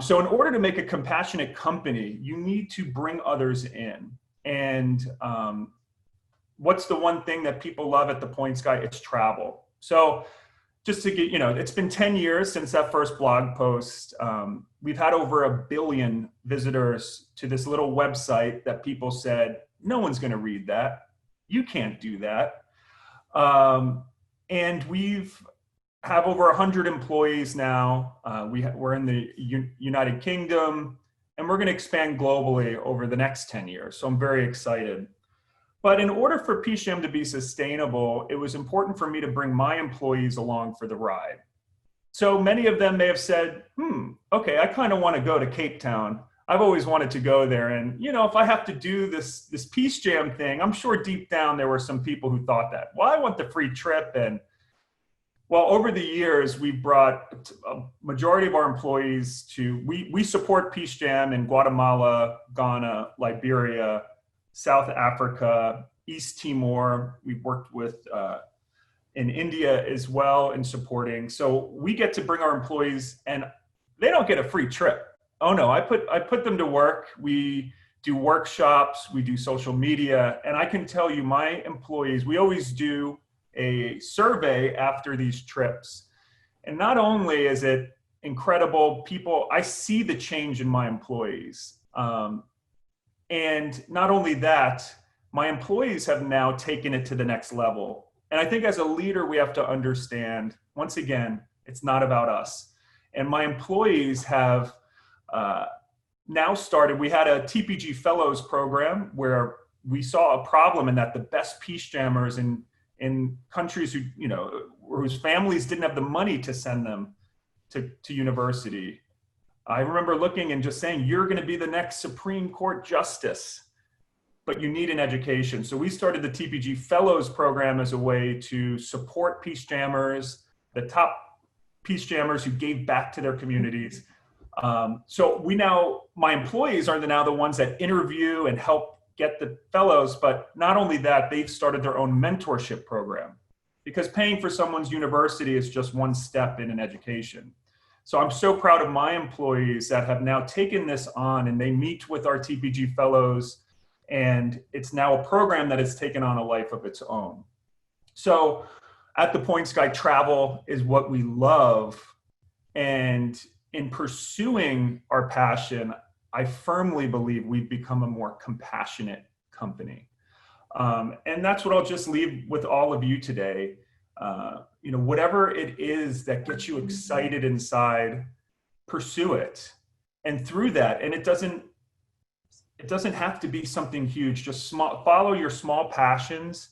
So in order to make a compassionate company, you need to bring others in. And what's the one thing that people love at the Point Sky? It's travel. So just to get, it's been 10 years since that first blog post. We've had over 1 billion visitors to this little website that people said, no one's going to read that. You can't do that. And we've have over 100 employees now. We're in the United Kingdom, and we're going to expand globally over the next 10 years. So I'm very excited. But in order for Peace Jam to be sustainable, it was important for me to bring my employees along for the ride. So many of them may have said, okay, I kind of want to go to Cape Town. I've always wanted to go there. And, if I have to do this Peace Jam thing, I'm sure deep down there were some people who thought that, well, I want the free trip. And well, over the years, we've brought a majority of our employees we support Peace Jam in Guatemala, Ghana, Liberia, South Africa, East Timor. We've worked with in India as well in supporting. So we get to bring our employees, and they don't get a free trip. Oh no, I put them to work. We do workshops, we do social media, and I can tell you my employees, we always do a survey after these trips. And not only is it incredible, I see the change in my employees. And not only that, my employees have now taken it to the next level. And I think as a leader, we have to understand, once again, it's not about us. And my employees have now started, we had a TPG Fellows program where we saw a problem in that the best Peace Jammers in countries whose families didn't have the money to send them to university. I remember looking and just saying, you're going to be the next Supreme Court justice, but you need an education. So we started the TPG Fellows program as a way to support Peace Jammers, the top Peace Jammers who gave back to their communities. So my employees are now the ones that interview and help get the fellows, but not only that, they've started their own mentorship program, because paying for someone's university is just one step in an education. So I'm so proud of my employees that have now taken this on, and they meet with our TPG fellows, and it's now a program that has taken on a life of its own. So at the Point Sky, travel is what we love. And in pursuing our passion, I firmly believe we've become a more compassionate company. And that's what I'll just leave with all of you today. Whatever it is that gets you excited inside, pursue it. And through that, and it doesn't have to be something huge, just follow your small passions.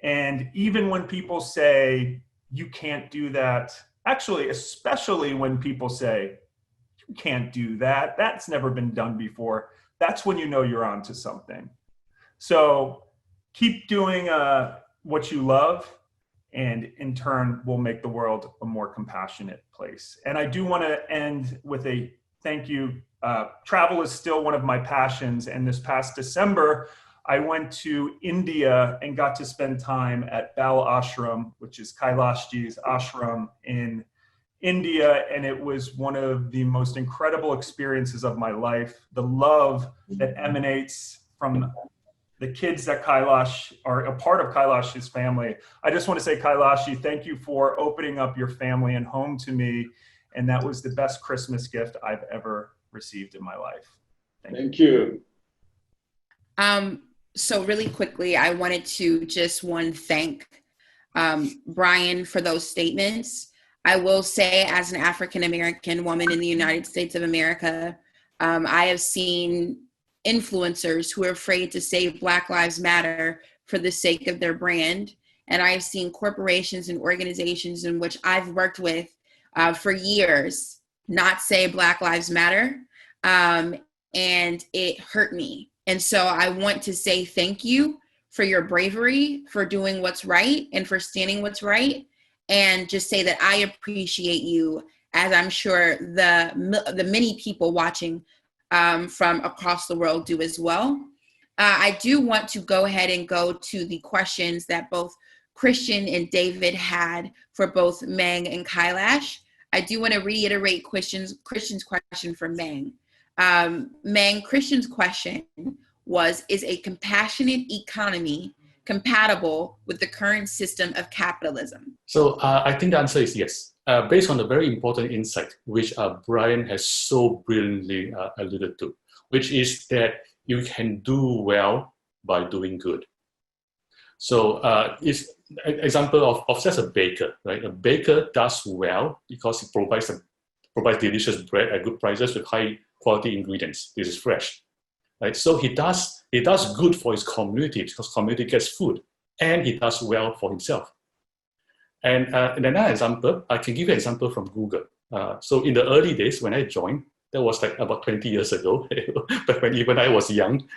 And even when people say, you can't do that, actually, especially when people say, you can't do that, that's never been done before, that's when you know you're onto something. So keep doing what you love, and in turn will make the world a more compassionate place. And I do want to end with a thank you. Travel is still one of my passions, and this past December, I went to India and got to spend time at Bal Ashram, which is Kailashji's ashram in India, and it was one of the most incredible experiences of my life. The love that emanates from the kids that Kailash are a part of Kailash's family. I just want to say, Kailashi, thank you for opening up your family and home to me, and that was the best Christmas gift I've ever received in my life. Thank you. So really quickly, I wanted to just thank Brian for those statements. I will say, as an African-American woman in the United States of America, I have seen influencers who are afraid to say Black Lives Matter for the sake of their brand. And I have seen corporations and organizations in which I've worked with for years not say Black Lives Matter. And it hurt me. And so I want to say thank you for your bravery, for doing what's right, and for standing what's right. And just say that I appreciate you, as I'm sure the many people watching from across the world do as well. I do want to go ahead and go to the questions that both Christian and David had for both Meng and Kailash. I do want to reiterate Christian's question for Meng. Meng, Christian's question was, is a compassionate economy compatible with the current system of capitalism? So I think the answer is yes. Based on a very important insight, which Brian has so brilliantly alluded to, which is that you can do well by doing good. So it's an example of just a baker, right? A baker does well because he provides delicious bread at good prices with high quality ingredients. This is fresh, right? So he does good for his community because community gets food, and he does well for himself. And in another example, I can give you an example from Google. So in the early days when I joined, that was like about 20 years ago, but when even I was young,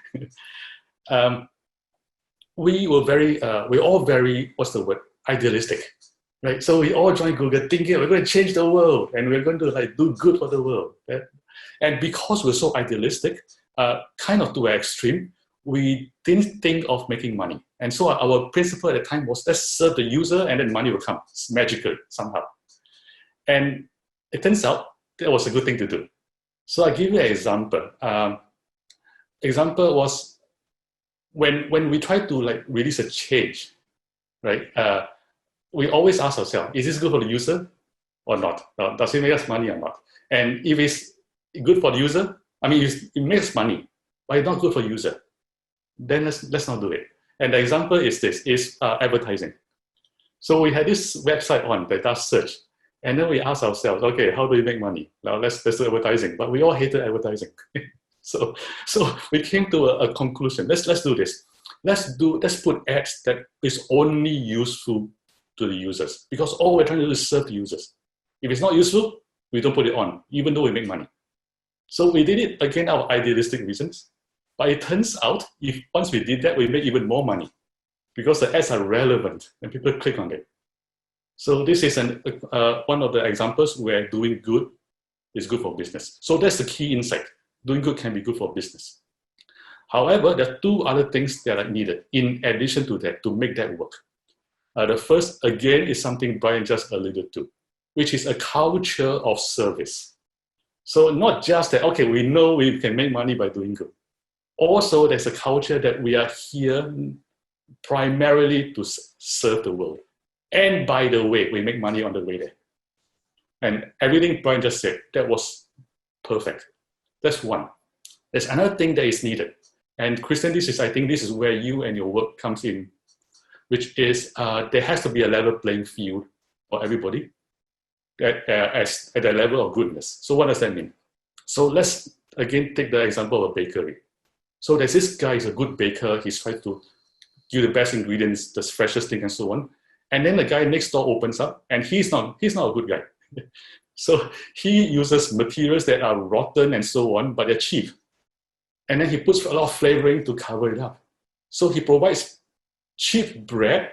we were all very, what's the word, idealistic, right? So we all joined Google thinking we're going to change the world and we're going to like do good for the world. Right? And because we're so idealistic, kind of to an extreme, we didn't think of making money. And so our principle at the time was, let's serve the user and then money will come. It's magical somehow. And it turns out that was a good thing to do. So I'll give you an example. Example was when we try to like release a change, right? We always ask ourselves, is this good for the user or not? Does it make us money or not? And if it's good for the user, I mean, it makes money, but it's not good for the user, then let's not do it. And the example is this, is advertising. So we had this website on that does search. And then we ask ourselves, okay, how do we make money? Now let's do advertising. But we all hated advertising. So we came to a conclusion. Let's do this. Let's put ads that is only useful to the users, because all we're trying to do is serve the users. If it's not useful, we don't put it on, even though we make money. So we did it again out of idealistic reasons. But it turns out, if once we did that, we make even more money because the ads are relevant and people click on it. So this is one of the examples where doing good is good for business. So that's the key insight. Doing good can be good for business. However, there are two other things that are needed in addition to that to make that work. The first, again, is something Brian just alluded to, which is a culture of service. So not just that, okay, we know we can make money by doing good. Also, there's a culture that we are here primarily to serve the world. And by the way, we make money on the way there. And everything Brian just said, that was perfect. That's one. There's another thing that is needed. And Christian, I think this is where you and your work comes in, which is there has to be a level playing field for everybody at the level of goodness. So what does that mean? So let's again take the example of a bakery. So there's this guy, he's a good baker. He's trying to give the best ingredients, the freshest thing and so on. And then the guy next door opens up and he's not a good guy. So he uses materials that are rotten and so on, but they're cheap. And then he puts a lot of flavoring to cover it up. So he provides cheap bread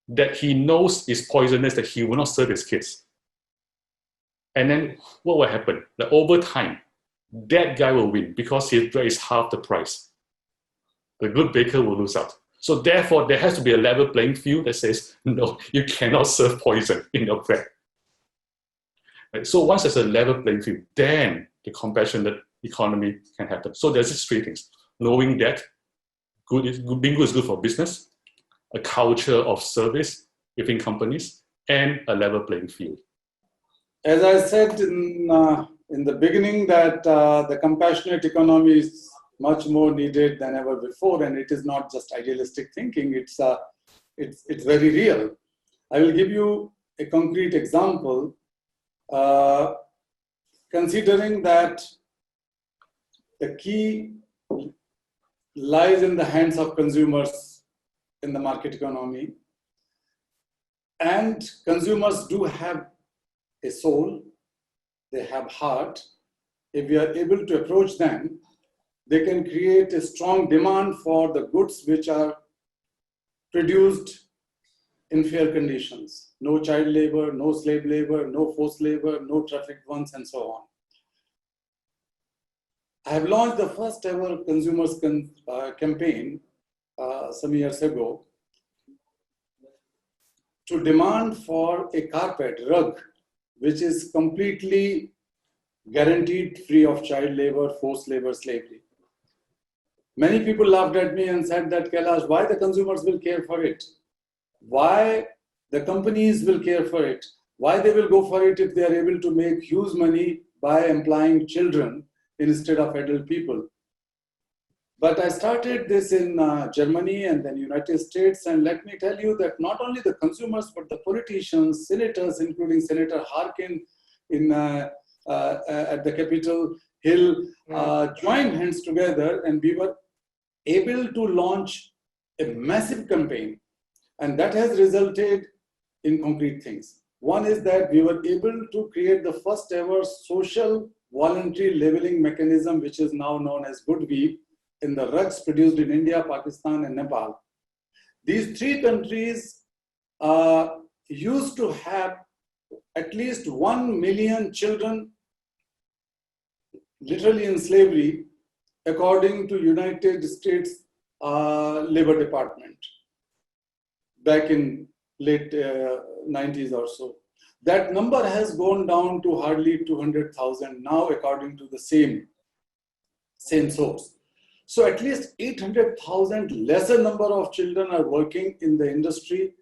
that he knows is poisonous, that he will not serve his kids. And then what will happen? That over time, that guy will win because his bread is half the price. The good baker will lose out. So therefore, there has to be a level playing field that says, no, you cannot serve poison in your bread. Right? So once there's a level playing field, then the compassionate economy can happen. So there's these three things. Knowing that being good is good for business, a culture of service within companies, and a level playing field. As I said in the beginning, that the compassionate economy is much more needed than ever before, and it is not just idealistic thinking. It's very real. I will give you a concrete example. Considering that the key lies in the hands of consumers in the market economy, and consumers do have a soul, they have heart. If we are able to approach them, they can create a strong demand for the goods which are produced in fair conditions. No child labor, no slave labor, no forced labor, no trafficked ones, and so on. I have launched the first ever consumers campaign some years ago to demand for a carpet rug, which is completely guaranteed free of child labor, forced labor, slavery. Many people laughed at me and said that, Kailash, why the consumers will care for it? Why the companies will care for it? Why they will go for it if they are able to make huge money by employing children instead of adult people? But I started this in Germany and then United States, and let me tell you that not only the consumers, but the politicians, senators, including Senator Harkin at the Capitol Hill, joined hands together, and we were able to launch a massive campaign. And that has resulted in concrete things. One is that we were able to create the first ever social voluntary labeling mechanism, which is now known as Good Week, in the rugs produced in India, Pakistan, and Nepal. These three countries used to have at least 1 million children literally in slavery, according to United States Labor Department back in late 90s or so. That number has gone down to hardly 200,000 now, according to the same source. So at least 800,000 lesser number of children are working in the industry.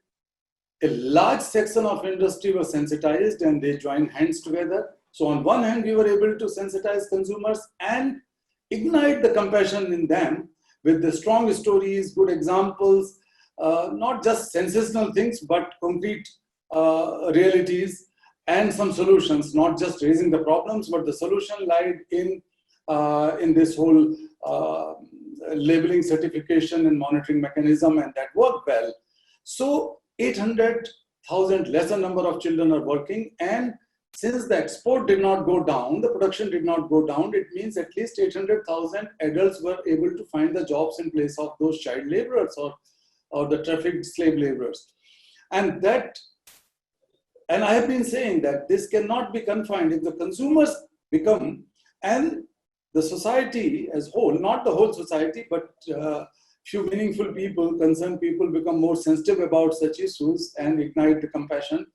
A large section of industry was sensitized and they joined hands together. So on one hand, we were able to sensitize consumers and ignite the compassion in them with the strong stories, good examples, not just sensational things, but concrete realities and some solutions, not just raising the problems, but the solution lied in this whole labeling, certification and monitoring mechanism, and that worked well. So 800,000 lesser number of children are working, and since the export did not go down, the production did not go down, it means at least 800,000 adults were able to find the jobs in place of those child laborers or the trafficked slave laborers. And I have been saying that this cannot be confined. If the consumers become, and the society as whole, not the whole society, but few meaningful people, concerned people become more sensitive about such issues and ignite the compassion,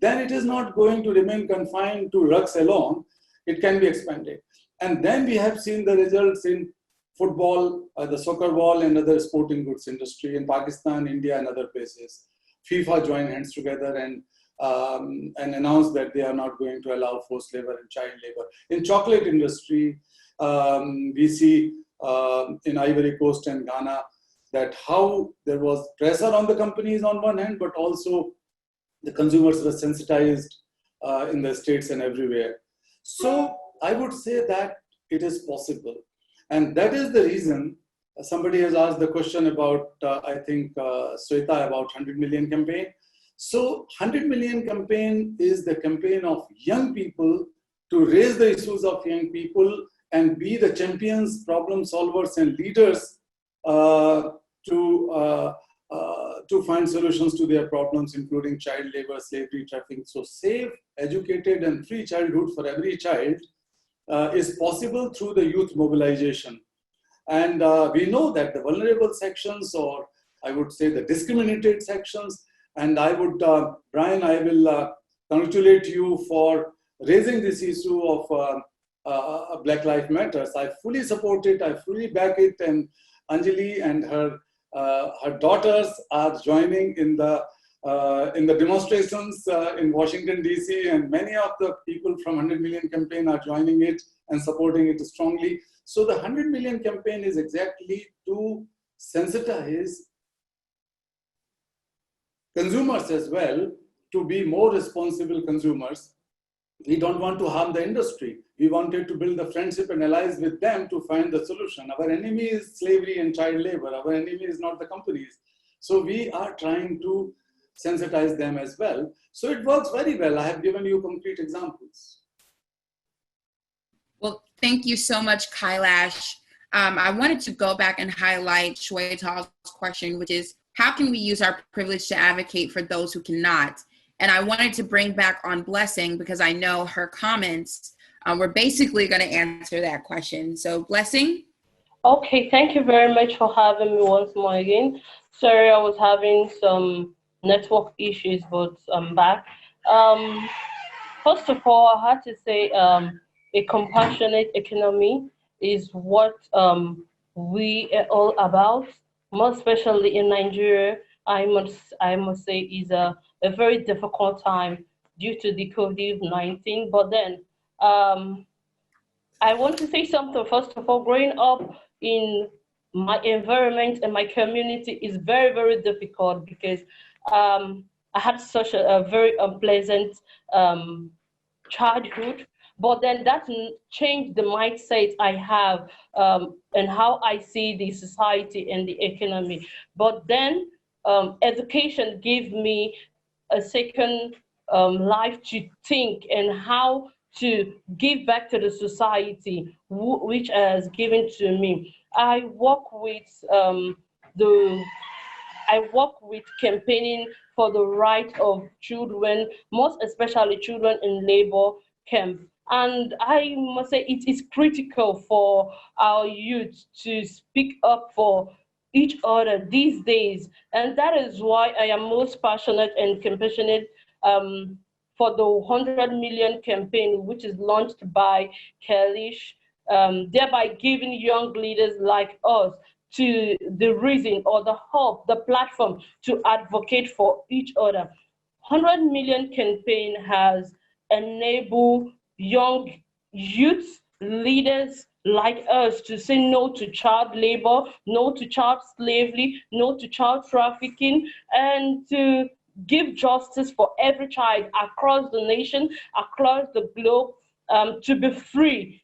then it is not going to remain confined to rugs alone. It can be expanded. And then we have seen the results in football, the soccer ball and other sporting goods industry in Pakistan, India and other places. FIFA joined hands together and announced that they are not going to allow forced labor and child labor. In chocolate industry, we see in Ivory Coast and Ghana that how there was pressure on the companies on one hand, but also the consumers were sensitized in the States and everywhere. So I would say that it is possible. And that is the reason somebody has asked the question about, I think, Shweta, about 100 million campaign. So 100 million campaign is the campaign of young people to raise the issues of young people and be the champions, problem solvers and leaders to find solutions to their problems, including child labor, slavery, trafficking. So safe, educated and free childhood for every child is possible through the youth mobilization. And we know that the vulnerable sections, or I would say the discriminated sections, and I would, Brian, I will congratulate you for raising this issue of Black Lives Matters. I fully support it, I fully back it, and Anjali and her daughters are joining in the demonstrations in Washington, D.C., and many of the people from 100 Million Campaign are joining it and supporting it strongly. So the 100 Million Campaign is exactly to sensitize consumers as well to be more responsible consumers. We don't want to harm the industry. We wanted to build the friendship and allies with them to find the solution. Our enemy is slavery and child labor. Our enemy is not the companies. So we are trying to sensitize them as well. So it works very well. I have given you concrete examples. Well, thank you so much, Kailash. I wanted to go back and highlight Shweta's question, which is, how can we use our privilege to advocate for those who cannot? And I wanted to bring back on Blessing because I know her comments We're basically going to answer that question. So, Blessing? Okay, thank you very much for having me once more again. Sorry, I was having some network issues, but I'm back. Um, First of all, I had to say a compassionate economy is what we are all about, more especially in Nigeria. I must say is a very difficult time due to the COVID-19. But then I want to say something. First of all, growing up in my environment and my community is very, very difficult because I had such a very unpleasant childhood. But then that changed the mindset I have and how I see the society and the economy. But then education gave me a second life to think and how to give back to the society which has given to me. The I work with campaigning for the right of children, most especially children in labor camp. And I must say it is critical for our youth to speak up for each other these days. And that is why I am most passionate and compassionate for the 100 million campaign, which is launched by Kalish, thereby giving young leaders like us to the reason or the hope, the platform to advocate for each other. 100 million campaign has enabled young youth leaders like us to say no to child labor, no to child slavery, no to child trafficking, and to give justice for every child across the nation, across the globe, to be free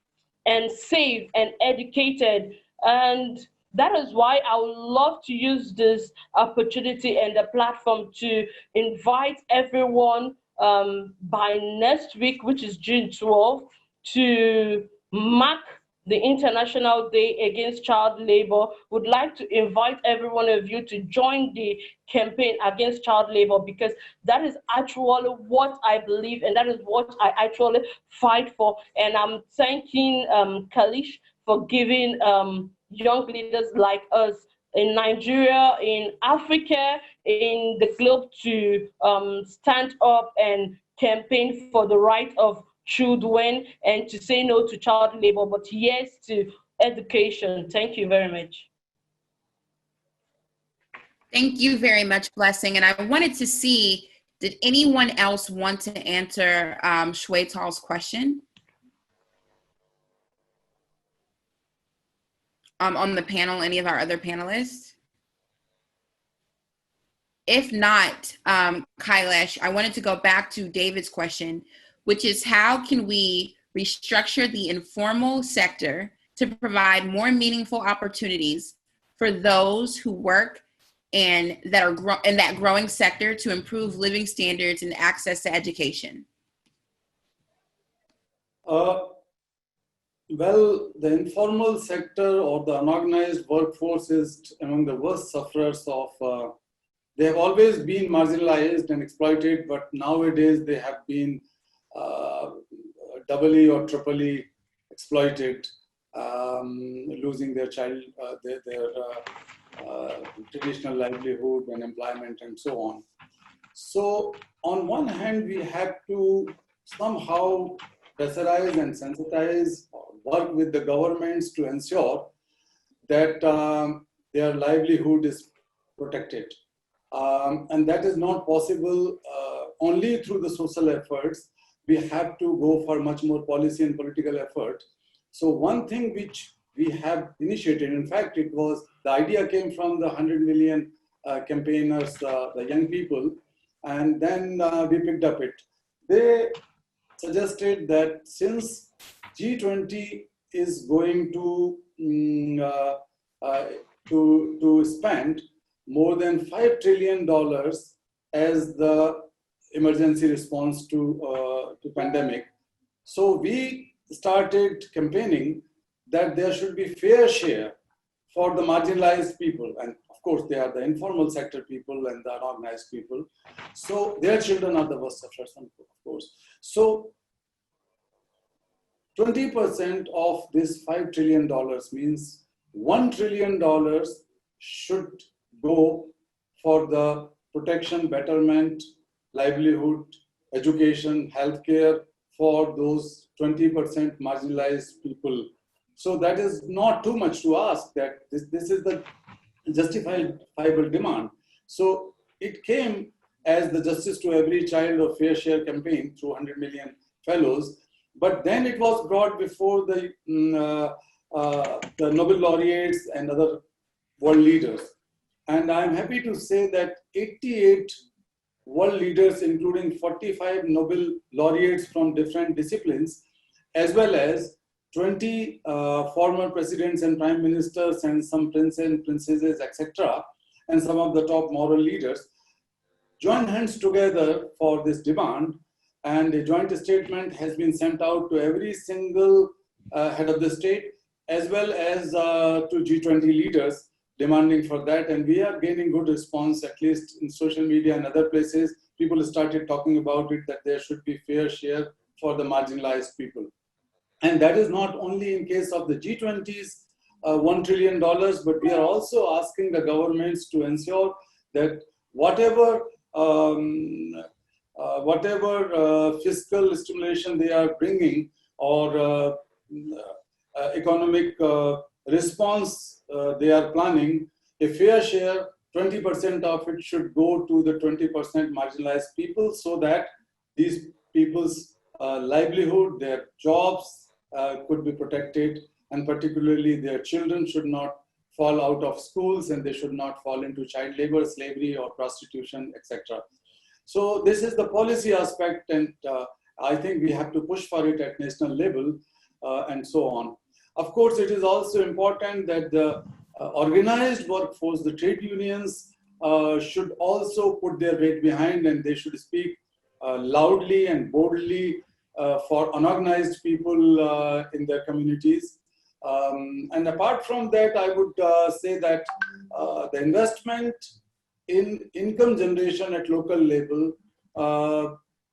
and safe and educated. And that is why I would love to use this opportunity and the platform to invite everyone by next week, which is June 12th, to mark the International Day Against Child Labor. Would like to invite every one of you to join the campaign against child labor, because that is actually what I believe and that is what I actually fight for. And I'm thanking Kalish for giving young leaders like us in Nigeria, in Africa, in the globe to stand up and campaign for the right of children and to say no to child labor, but yes to education. Thank you very much. Thank you very much, Blessing. And I wanted to see, did anyone else want to answer Shweta's question? On the panel, any of our other panelists? If not, Kailash, I wanted to go back to David's question, which is how can we restructure the informal sector to provide more meaningful opportunities for those who work and that are in that growing sector to improve living standards and access to education? Well, the informal sector or the unorganized workforce is among the worst sufferers of, they have always been marginalized and exploited, but nowadays they have been doubly or triply exploited, losing their traditional livelihood and employment and so on. So on one hand, we have to somehow pressurize and sensitize, work with the governments to ensure that their livelihood is protected. And that is not possible only through the social efforts. We have to go for much more policy and political effort. So one thing which we have initiated, in fact, the idea came from the 100 million campaigners, the young people, and then we picked up it. They suggested that since G20 is going to spend more than $5 trillion as the emergency response to pandemic, so we started campaigning that there should be fair share for the marginalized people, and of course they are the informal sector people and the unorganized people. So their children are the worst sufferers, of course. So 20% of this $5 trillion means $1 trillion should go for the protection, betterment, livelihood, education, healthcare for those 20% marginalized people. So that is not too much to ask, that this is the justifiable demand. So it came as the Justice to Every Child or Fair Share campaign through 100 million fellows, but then it was brought before the Nobel laureates and other world leaders. And I'm happy to say that 88 world leaders, including 45 Nobel laureates from different disciplines, as well as 20 former presidents and prime ministers and some princes and princesses, etc., and some of the top moral leaders, joined hands together for this demand, and a joint statement has been sent out to every single head of the state, as well as to G20 leaders, demanding for that. And we are gaining good response, at least in social media and other places. People started talking about it, that there should be fair share for the marginalized people. And that is not only in case of the G20's $1 trillion, but we are also asking the governments to ensure that whatever fiscal stimulation they are bringing, or economic response they are planning, a fair share, 20% of it should go to the 20% marginalized people, so that these people's livelihood, their jobs could be protected, and particularly their children should not fall out of schools, and they should not fall into child labor, slavery, or prostitution, etc. So this is the policy aspect, and I think we have to push for it at national level, and so on. Of course, it is also important that the organized workforce, the trade unions, should also put their weight behind, and they should speak loudly and boldly for unorganized people in their communities. And apart from that, I would say that the investment in income generation at local level,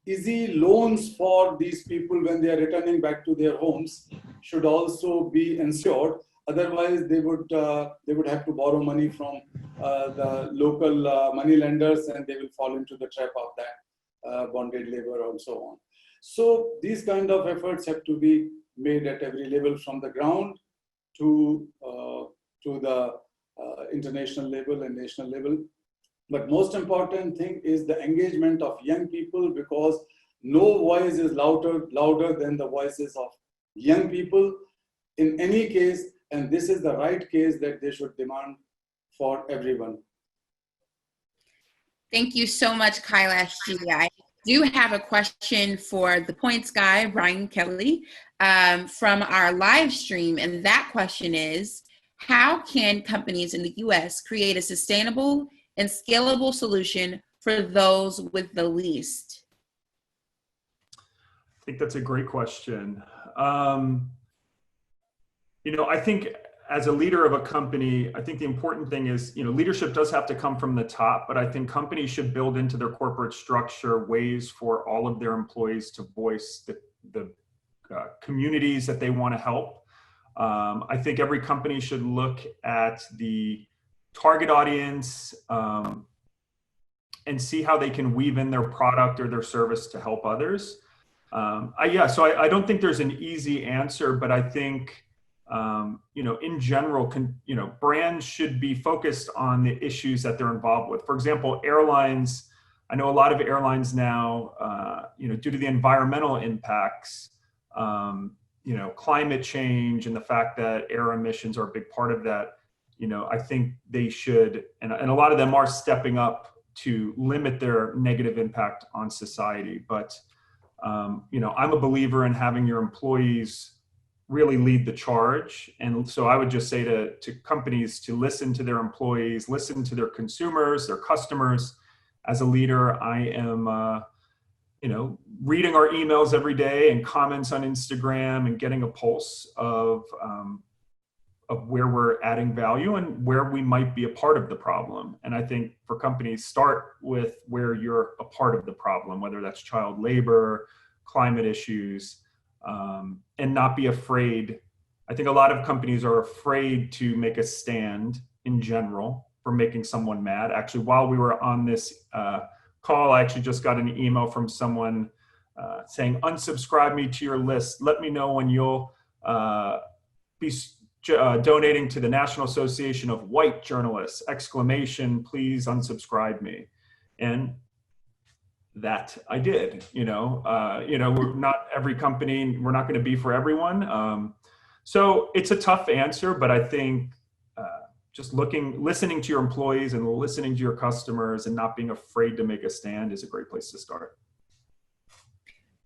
easy loans for these people when they are returning back to their homes should also be ensured. Otherwise, they would have to borrow money from the local money lenders, and they will fall into the trap of that bonded labor and so on. So these kind of efforts have to be made at every level, from the ground to the international level and national level. But most important thing is the engagement of young people, because no voice is louder than the voices of young people in any case, and this is the right case that they should demand for everyone. Thank you so much, Kailash Ji. I do have a question for the points guy, Brian Kelly, from our live stream, and that question is, how can companies in the US create a sustainable and scalable solution for those with the least? I think that's a great question. I think as a leader of a company, I think the important thing is, leadership does have to come from the top, but I think companies should build into their corporate structure ways for all of their employees to voice the communities that they want to help. I think every company should look at the target audience and see how they can weave in their product or their service to help others. So I don't think there's an easy answer, but I think in general, brands should be focused on the issues that they're involved with. For example, airlines, I know a lot of airlines now, due to the environmental impacts, climate change and the fact that air emissions are a big part of that, I think they should, and a lot of them are stepping up to limit their negative impact on society. But, I'm a believer in having your employees really lead the charge. And so I would just say to companies to listen to their employees, listen to their consumers, their customers. As a leader, I am, reading our emails every day and comments on Instagram and getting a pulse of where we're adding value and where we might be a part of the problem. And I think for companies, start with where you're a part of the problem, whether that's child labor, climate issues, and not be afraid. I think a lot of companies are afraid to make a stand in general for making someone mad. Actually, while we were on this call, I actually just got an email from someone saying, unsubscribe me to your list. Let me know when you'll be donating to the National Association of White Journalists, ! Please unsubscribe me. And that I did, we're not every company, we're not going to be for everyone. So it's a tough answer, but I think just listening to your employees and listening to your customers and not being afraid to make a stand is a great place to start.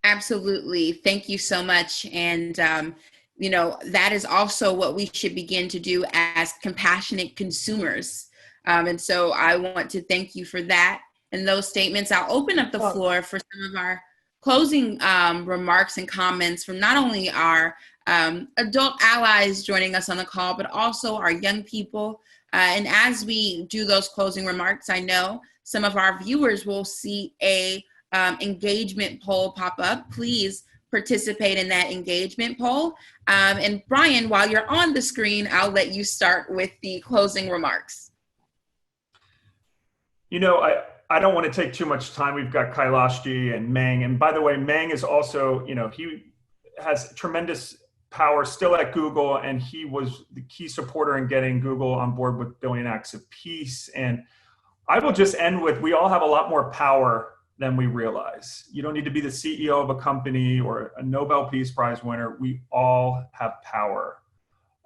Absolutely. Thank you so much. And, that is also what we should begin to do as compassionate consumers. And so I want to thank you for that and those statements. I'll open up the floor for some of our closing remarks and comments from not only our adult allies joining us on the call, but also our young people. And as we do those closing remarks, I know some of our viewers will see a engagement poll pop up. Please participate in that engagement poll. And Brian, while you're on the screen, I'll let you start with the closing remarks. I don't want to take too much time. We've got Kailashji and Meng. And by the way, Meng is also, he has tremendous power still at Google, and he was the key supporter in getting Google on board with Billion Acts of Peace. And I will just end with, we all have a lot more power than we realize. You don't need to be the CEO of a company or a Nobel Peace Prize winner. We all have power.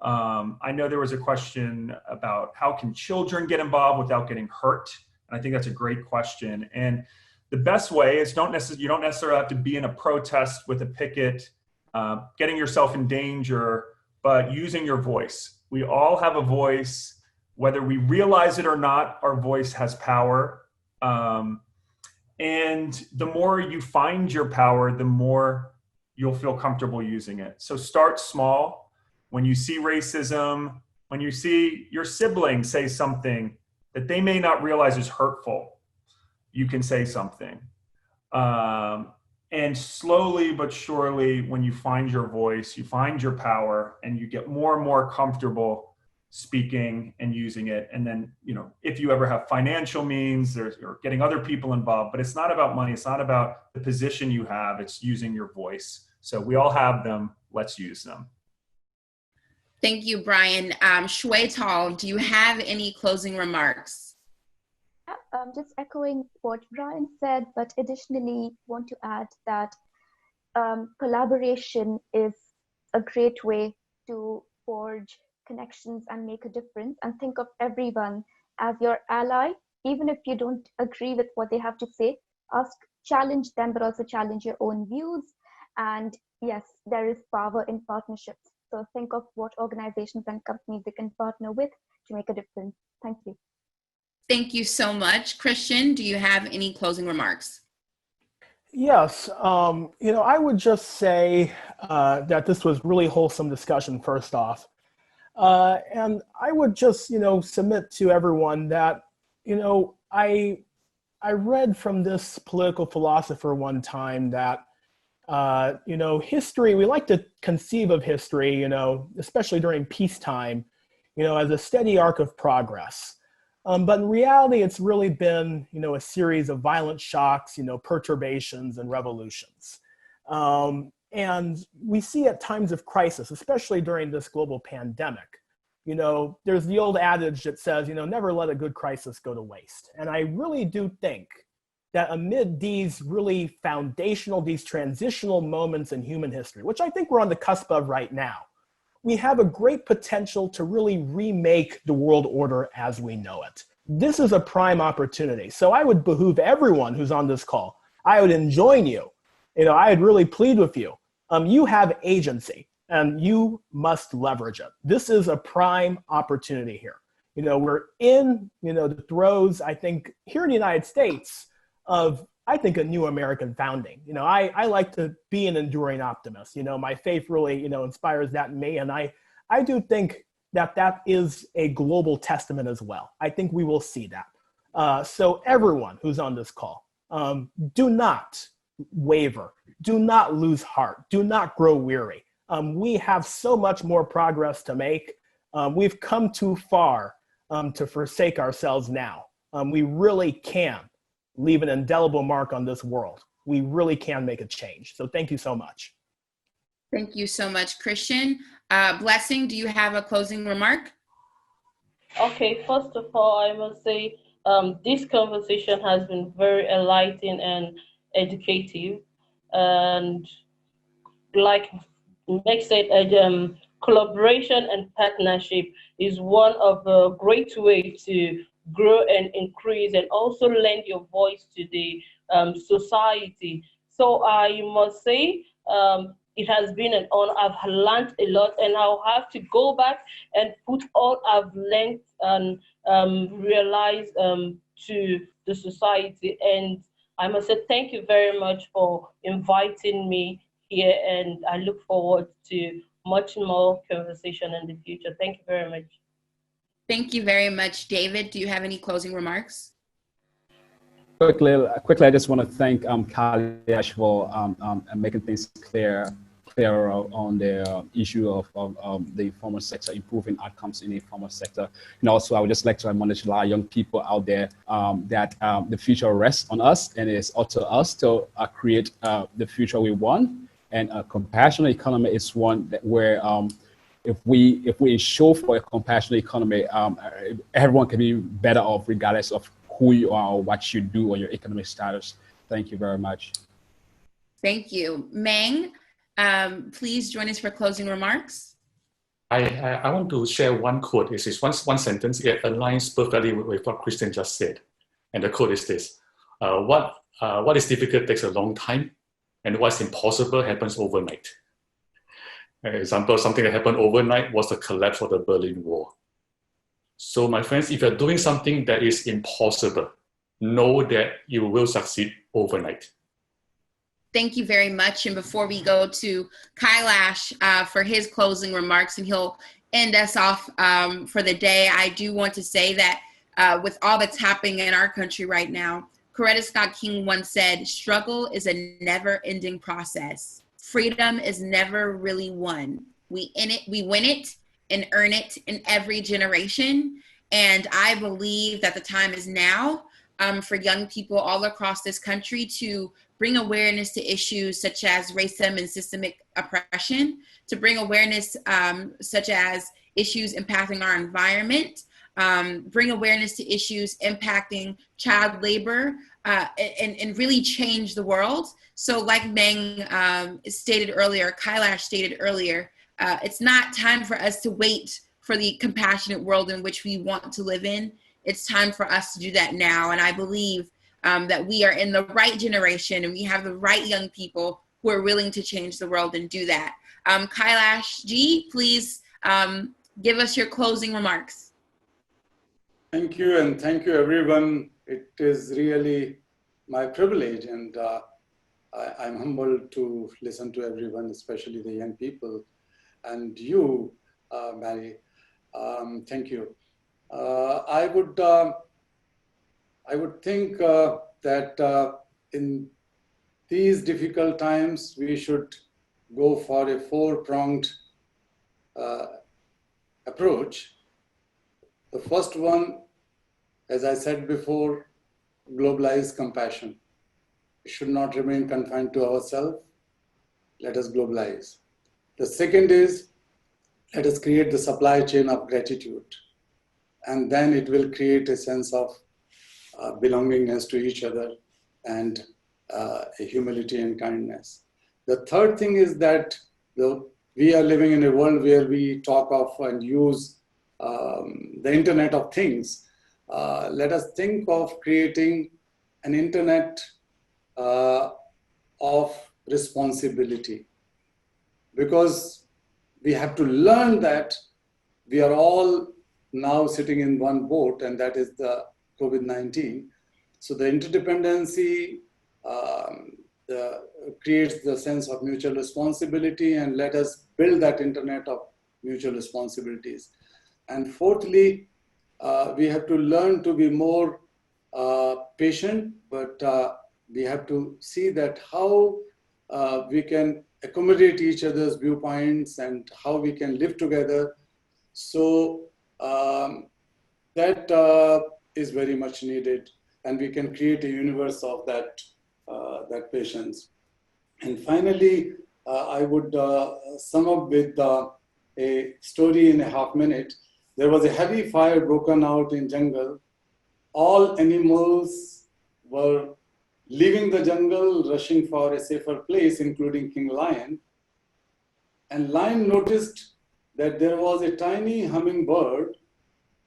I know there was a question about how can children get involved without getting hurt? And I think that's a great question. And the best way is you don't necessarily have to be in a protest with a picket, getting yourself in danger, but using your voice. We all have a voice, whether we realize it or not, our voice has power. And the more you find your power, the more you'll feel comfortable using it. So start small. When you see racism, when you see your sibling say something that they may not realize is hurtful, you can say something. And slowly but surely, when you find your voice, you find your power, and you get more and more comfortable speaking and using it. And then, if you ever have financial means, you're getting other people involved, but it's not about money. It's not about the position you have. It's using your voice. So we all have them. Let's use them. Thank you, Brian. Shweta, do you have any closing remarks? Just echoing what Brian said, but additionally want to add that collaboration is a great way to forge connections and make a difference, and think of everyone as your ally. Even if you don't agree with what they have to say, challenge them, but also challenge your own views. And yes, there is power in partnerships. So think of what organizations and companies they can partner with to make a difference. Thank you. Thank you so much. Christian, do you have any closing remarks? Yes, I would just say that this was really wholesome discussion, first off. And I would just, submit to everyone that, I read from this political philosopher one time that, history, we like to conceive of history, especially during peacetime, as a steady arc of progress. But in reality, it's really been, a series of violent shocks, perturbations and revolutions. And we see at times of crisis, especially during this global pandemic, there's the old adage that says, never let a good crisis go to waste. And I really do think that amid these really foundational, these transitional moments in human history, which I think we're on the cusp of right now, we have a great potential to really remake the world order as we know it. This is a prime opportunity. So I would behoove everyone who's on this call, I would enjoin you, I would really plead with you. You have agency and you must leverage it. This is a prime opportunity here. We're in, the throes, I think, here in the United States of, I think, a new American founding. I like to be an enduring optimist. My faith really, inspires that in me. And I do think that is a global testament as well. I think we will see that. So everyone who's on this call, do not waver. Do not lose heart. Do not grow weary. We have so much more progress to make. We've come too far to forsake ourselves now. We really can leave an indelible mark on this world. We really can make a change. So thank you so much. Thank you so much, Christian. Blessing, do you have a closing remark? Okay, first of all, I must say this conversation has been very enlightening and educative. And like Meg said, collaboration and partnership is one of the great ways to grow and increase and also lend your voice to the society. So I must say it has been an honor. I've learned a lot, and I'll have to go back and put all I've learned and realize to the society. And I must say thank you very much for inviting me here, and I look forward to much more conversation in the future. Thank you very much. Thank you very much, David. Do you have any closing remarks? Quickly, I just want to thank Kaliash for making things clearer on the issue of the informal sector, improving outcomes in the informal sector. And also, I would just like to admonish a lot of young people out there that the future rests on us, and it's up to us to create the future we want. And a compassionate economy is one that where if we ensure for a compassionate economy, everyone can be better off regardless of who you are or what you do or your economic status. Thank you very much. Thank you. Meng, please join us for closing remarks. I want to share one quote. This is one sentence. It aligns perfectly with what Christian just said. And the quote is this: what is difficult takes a long time, and what's impossible happens overnight. Example, something that happened overnight was the collapse of the Berlin Wall. So my friends, if you're doing something that is impossible, know that you will succeed overnight. Thank you very much. And before we go to Kailash for his closing remarks, and he'll end us off for the day, I do want to say that with all that's happening in our country right now, Coretta Scott King once said, struggle is a never-ending process. Freedom is never really won. We win it and earn it in every generation. And I believe that the time is now for young people all across this country to bring awareness to issues such as racism and systemic oppression, to bring awareness such as issues impacting our environment, bring awareness to issues impacting child labor, and really change the world. So like Meng stated earlier, Kailash stated earlier, it's not time for us to wait for the compassionate world in which we want to live in. It's time for us to do that now. And I believe that we are in the right generation and we have the right young people who are willing to change the world and do that. Kailash Ji, please give us your closing remarks. Thank you, and thank you, everyone. It is really my privilege, and I'm humbled to listen to everyone, especially the young people, and you, Mary. Thank you. I would think that in these difficult times, we should go for a four-pronged approach. The first one, as I said before, globalize compassion. It should not remain confined to ourselves. Let us globalize. The second is, let us create the supply chain of gratitude. And then it will create a sense of belongingness to each other and a humility and kindness. The third thing is that we are living in a world where we talk of and use the Internet of Things. Let us think of creating an Internet of responsibility, because we have to learn that we are all now sitting in one boat, and that is the COVID-19. So the interdependency creates the sense of mutual responsibility, and let us build that Internet of mutual responsibilities. And fourthly, we have to learn to be more patient, but we have to see that how we can accommodate each other's viewpoints and how we can live together. So that is very much needed, and we can create a universe of that patience. And finally, I would sum up with a story in a half minute. There was a heavy fire broken out in jungle. All animals were leaving the jungle, rushing for a safer place, including King Lion. And Lion noticed that there was a tiny hummingbird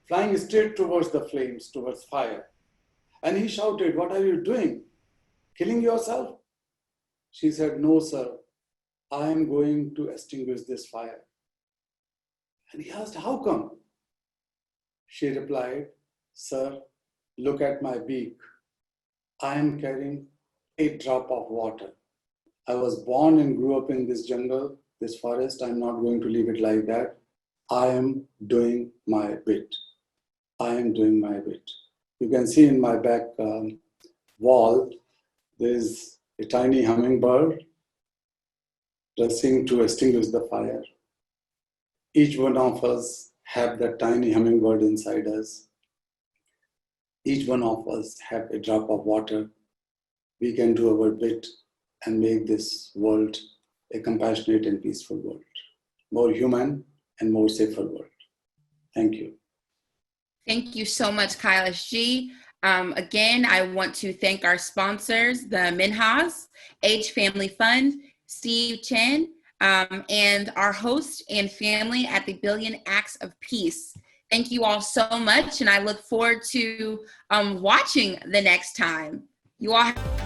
flying straight towards the flames, towards fire. And he shouted, "What are you doing? Killing yourself?" She said, "No, sir. I am going to extinguish this fire." And he asked, "How come?" She replied, "Sir, look at my beak. I am carrying a drop of water. I was born and grew up in this jungle, this forest. I'm not going to leave it like that. I am doing my bit. I am doing my bit." You can see in my back wall, there's a tiny hummingbird rushing to extinguish the fire. Each one of us have that tiny hummingbird inside us. Each one of us have a drop of water. We can do our bit and make this world a compassionate and peaceful world, more human and more safer world. Thank you. Thank you so much, Kailash G. Again, I want to thank our sponsors, the Minhas, Age Family Fund, Steve Chen, and our host and family at the Billion Acts of Peace. Thank you all so much, and I look forward to watching the next time. You all have